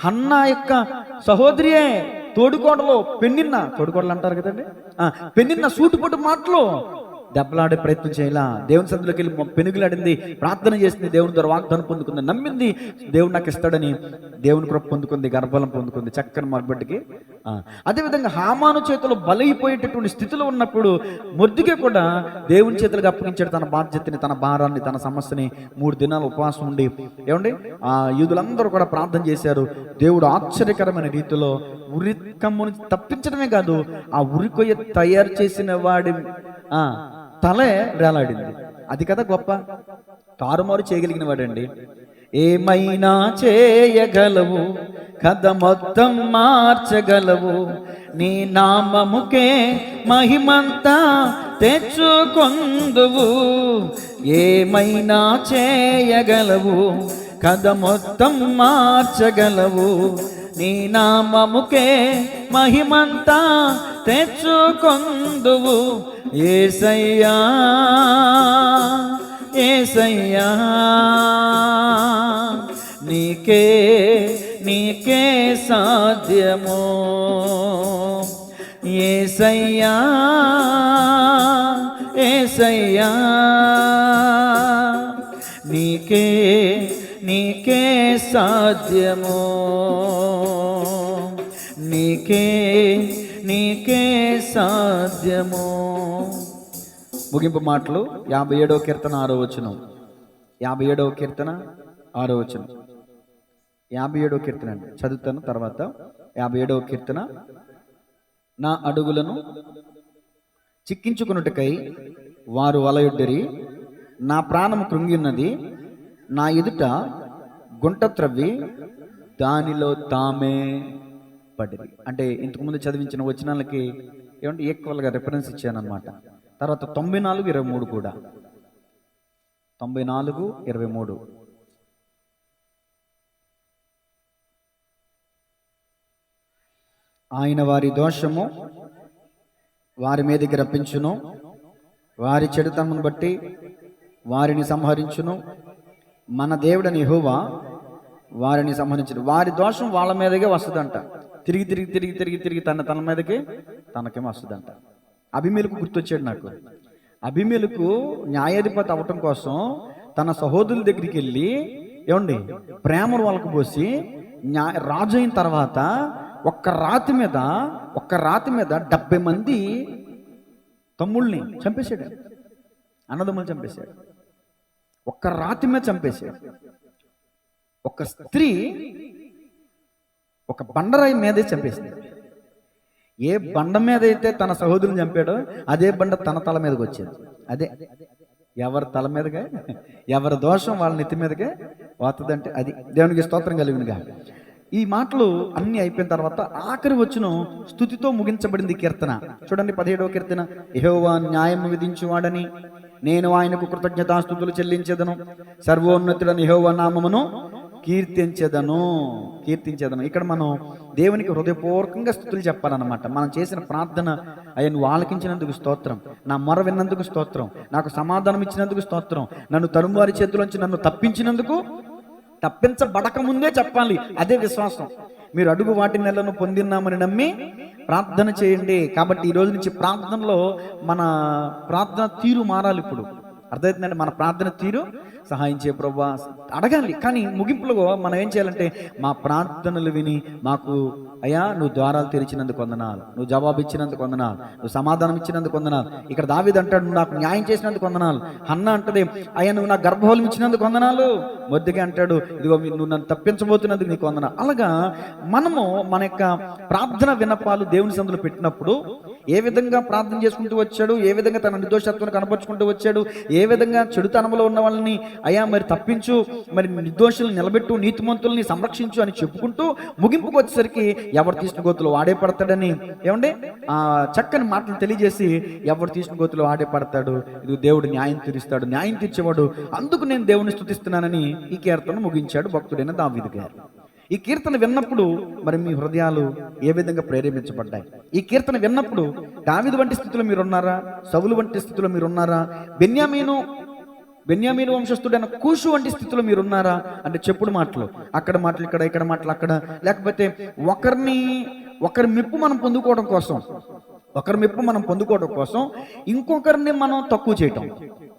హన్నా యొక్క సహోదరియే తోడుకోడలో తోడుకోడలు అంటారు కదండి, పెన్నిన్న సూటుపొట్టు మాటలు దెబ్బలాడే ప్రయత్నం చేయలా. దేవుని సన్నిధిలోకి వెళ్ళి పెనుగులాడింది, ప్రార్థన చేసింది, దేవుని ద్వారా వాగ్దానం పొందుకుంది, నమ్మింది, దేవుడు నాకు ఇస్తాడని దేవుని కృప పొందుకుంది, గర్భఫలం పొందుకుంది, చక్కని మరబట్టికి. అదేవిధంగా హామాను చేతిలో బలైపోయేటటువంటి స్థితిలో ఉన్నప్పుడు మొర్దెకై కూడా దేవుని చేతులకు అప్పగించాడు తన బాధ్యతని, తన భారాన్ని, తన సమస్యని. 3 దినాలు ఉపవాసం ఉండి, ఏమండి యూదులందరూ కూడా ప్రార్థన చేశారు. దేవుడు ఆశ్చర్యకరమైన రీతిలో ఉరి కమ్ముని తప్పించడమే కాదు, ఆ ఉరికొయ్య తయారు చేసిన వాడి తలే వేలాడింది. అది కదా గొప్ప, తారుమారు చేయగలిగిన వాడండి. ఏమైనా చేయగలవు, కథ మొత్తం మార్చగలవు, నీ నామముకే మహిమంతా తెచ్చుకొందువు. ఏమైనా చేయగలవు, కథ మొత్తం మార్చగలవు, నీ నామముకే మహిమంతా తెచ్చుకొందువు. యేసయ్యా యేసయ్యా నీకే సాధ్యము. యేసయ్యా యేసయ్యా నీకే సాధ్యము. నీకే సాధ్యము. ముగింపు మాటలు 57వ కీర్తన 6వ వచనం. 57వ కీర్తన 6వ వచనం. 57వ కీర్తన అండి, చదువుతాను తర్వాత. 57వ కీర్తన. నా అడుగులను చిక్కించుకున్నట్టుకై వారు వలయొడ్డిరి, నా ప్రాణము కృంగిన్నది, నా ఎదుట గుంట త్రవ్వి దానిలో తామే పడిరి. అంటే ఇంతకుముందు చదివించిన వచనాలకి ఏమంటే ఈక్వల్గా రిఫరెన్స్ ఇచ్చానమాట. తర్వాత 94:23 కూడా, 94:23. ఆయన వారి దోషము వారి మీదకి రప్పించును, వారి చెడుతనమును బట్టి వారిని సంహరించును. మన దేవుడని యెహోవా వారిని సంబంధించిన వారి దోషం వాళ్ళ మీదకే వస్తుందంట. తిరిగి తన మీదకి తనకేమో వస్తుందంట. అబీమెలెకు గుర్తొచ్చాడు నాకు. అబీమెలెకు న్యాయాధిపతి అవ్వటం కోసం తన సహోదరుల దగ్గరికి వెళ్ళి ఏమండి ప్రేమను వాళ్ళకు పోసి రాజు అయిన తర్వాత ఒక్క రాతి మీద 70 మంది తమ్ముళ్ళని చంపేశాడు, అన్నదమ్ములు చంపేశాడు. ఒక్క రాతి మీద చంపేశాడు. ఒక స్త్రీ ఒక బండరాయి మీదే చంపేసింది. ఏ బండ మీద అయితే తన సహోదరుని చంపాడో అదే బండ తన తల మీదకి వచ్చేది. అదే ఎవరి తల మీదగా, ఎవరి దోషం వాళ్ళ నెత్తి మీదకే పోతుందంటే అది. దేవునికి స్తోత్రం కలుగునుగా. ఈ మాటలు అన్ని అయిపోయిన తర్వాత ఆఖరి వచనం స్తుతితో ముగించబడింది కీర్తన. చూడండి 17వ కీర్తన. యెహోవా న్యాయం విధించువాడని నేను ఆయనకు కృతజ్ఞతాస్తుతులు చెల్లించెదను, సర్వోన్నతుడని యెహోవా నామమును కీర్తించెదను. ఇక్కడ మనం దేవునికి హృదయపూర్వకంగా స్తుతులు చెప్పాలన్నమాట. మనం చేసిన ప్రార్థన అయ్యా నువ్వు ఆలకించినందుకు స్తోత్రం, నా మొర విన్నందుకు స్తోత్రం, నాకు సమాధానం ఇచ్చినందుకు స్తోత్రం, నన్ను తరుమువారి చేతిలోంచి నన్ను తప్పించినందుకు. తప్పించబడక ముందే చెప్పాలి, అదే విశ్వాసం. మీరు అడుగు వాటి నెలను పొందినామని నమ్మి ప్రార్థన చేయండి. కాబట్టి ఈ రోజు నుంచి ప్రార్థనలో మన ప్రార్థన తీరు మారాలి. ఇప్పుడు అర్థమవుతుందండి, మన ప్రార్థన తీరు సహాయం చేయ ప్రభువా అడగాలి. కానీ ముగింపులో మనం ఏం చేయాలంటే మా ప్రార్థనలు విని మాకు అయ్యా నువ్వు ద్వారాలు తెరిచినందుకు వందనాలు, నువ్వు జవాబు ఇచ్చినందుకు వందనాలు, నువ్వు సమాధానం ఇచ్చినందుకు వందనాలు. ఇక్కడ దావీదు అంటాడు నువ్వు నాకు న్యాయం చేసినందుకు వందనాలు. హన్న అంటది అయ్యా నువ్వు నాకు గర్భఫలం ఇచ్చినందుకు వందనాలు. మొద్దుగా అంటాడు ఇదిగో నువ్వు నన్ను తప్పించబోతున్నందుకు నీకు వందనాలు. అలాగా మనము మన యొక్క ప్రార్థన విన్నపాలు దేవుని సందులో పెట్టినప్పుడు ఏ విధంగా ప్రార్థన చేసుకుంటూ వచ్చాడు, ఏ విధంగా తన నిర్దోషత్వాన్ని కనపరుచుకుంటూ వచ్చాడు, ఏ విధంగా చెడుతనంలో ఉన్న వాళ్ళని అయ్యా మరి తప్పించు, మరి నిర్దోషులను నిలబెట్టు, నీతిమంతుల్ని సంరక్షించు అని చెప్పుకుంటూ ముగింపుకు వచ్చేసరికి ఎవరు తీసిన గోతులు వాడే పడతాడని ఏమండి ఆ చక్కని మాటలు తెలియజేసి ఎవరు తీసిన గోతులు వాడే పడతాడు, ఇది దేవుడు న్యాయం తీరుస్తాడు, న్యాయం తీర్చేవాడు, అందుకు నేను దేవుని స్తుతిస్తున్నానని ఈ కీర్తన ముగించాడు భక్తుడైన దావీదు గారు. ఈ కీర్తన విన్నప్పుడు మరి మీ హృదయాలు ఏ విధంగా ప్రేరేపించబడ్డాయి? ఈ కీర్తన విన్నప్పుడు దావీదు వంటి స్థితిలో మీరున్నారా? సౌలు వంటి స్థితిలో మీరున్నారా? బెన్యామీను వంశస్థుడైన కూషు వంటి స్థితిలో మీరున్నారా? అంటే చెప్పుడు మాటలు, అక్కడ మాటలు ఇక్కడ మాటలు అక్కడ, లేకపోతే ఒకరి మెప్పు మనం పొందుకోవడం కోసం ఇంకొకరిని మనం తక్కువ చేయటం.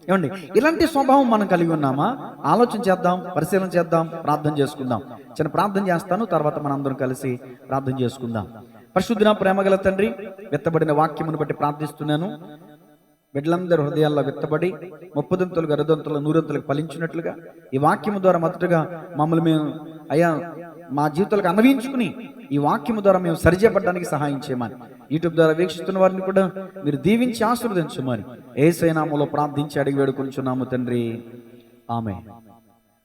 ఏమండి ఇలాంటి స్వభావం మనం కలిగి ఉన్నామా? ఆలోచన చేద్దాం, పరిశీలన చేద్దాం, ప్రార్థన చేసుకుందాం. చిన్న ప్రార్థన చేస్తాను, తర్వాత మనం అందరం కలిసి ప్రార్థన చేసుకుందాం. పరిశుద్ధున ప్రేమగల తండ్రి, వెత్తబడిన వాక్యమును బట్టి ప్రార్థిస్తున్నాను. బిడ్డలందరూ హృదయాల్లో విత్తబడి 30 60 100 ఫలించినట్లుగా ఈ వాక్యము ద్వారా మొదటగా మమ్మల్ని మేము అయ్యా మా జీవితాలకు అన్వయించుకుని ఈ వాక్యము ద్వారా మేము సరిచేయబడడానికి సహాయం చేయమని యూట్యూబ్ ద్వారా వీక్షిస్తున్న వారిని కూడా మీరు దీవించి ఆశీర్వదించమని యేసయ్య నామములో ప్రార్థించి అడిగి వేడుకొనుచున్నాము తండ్రి. ఆమేన్.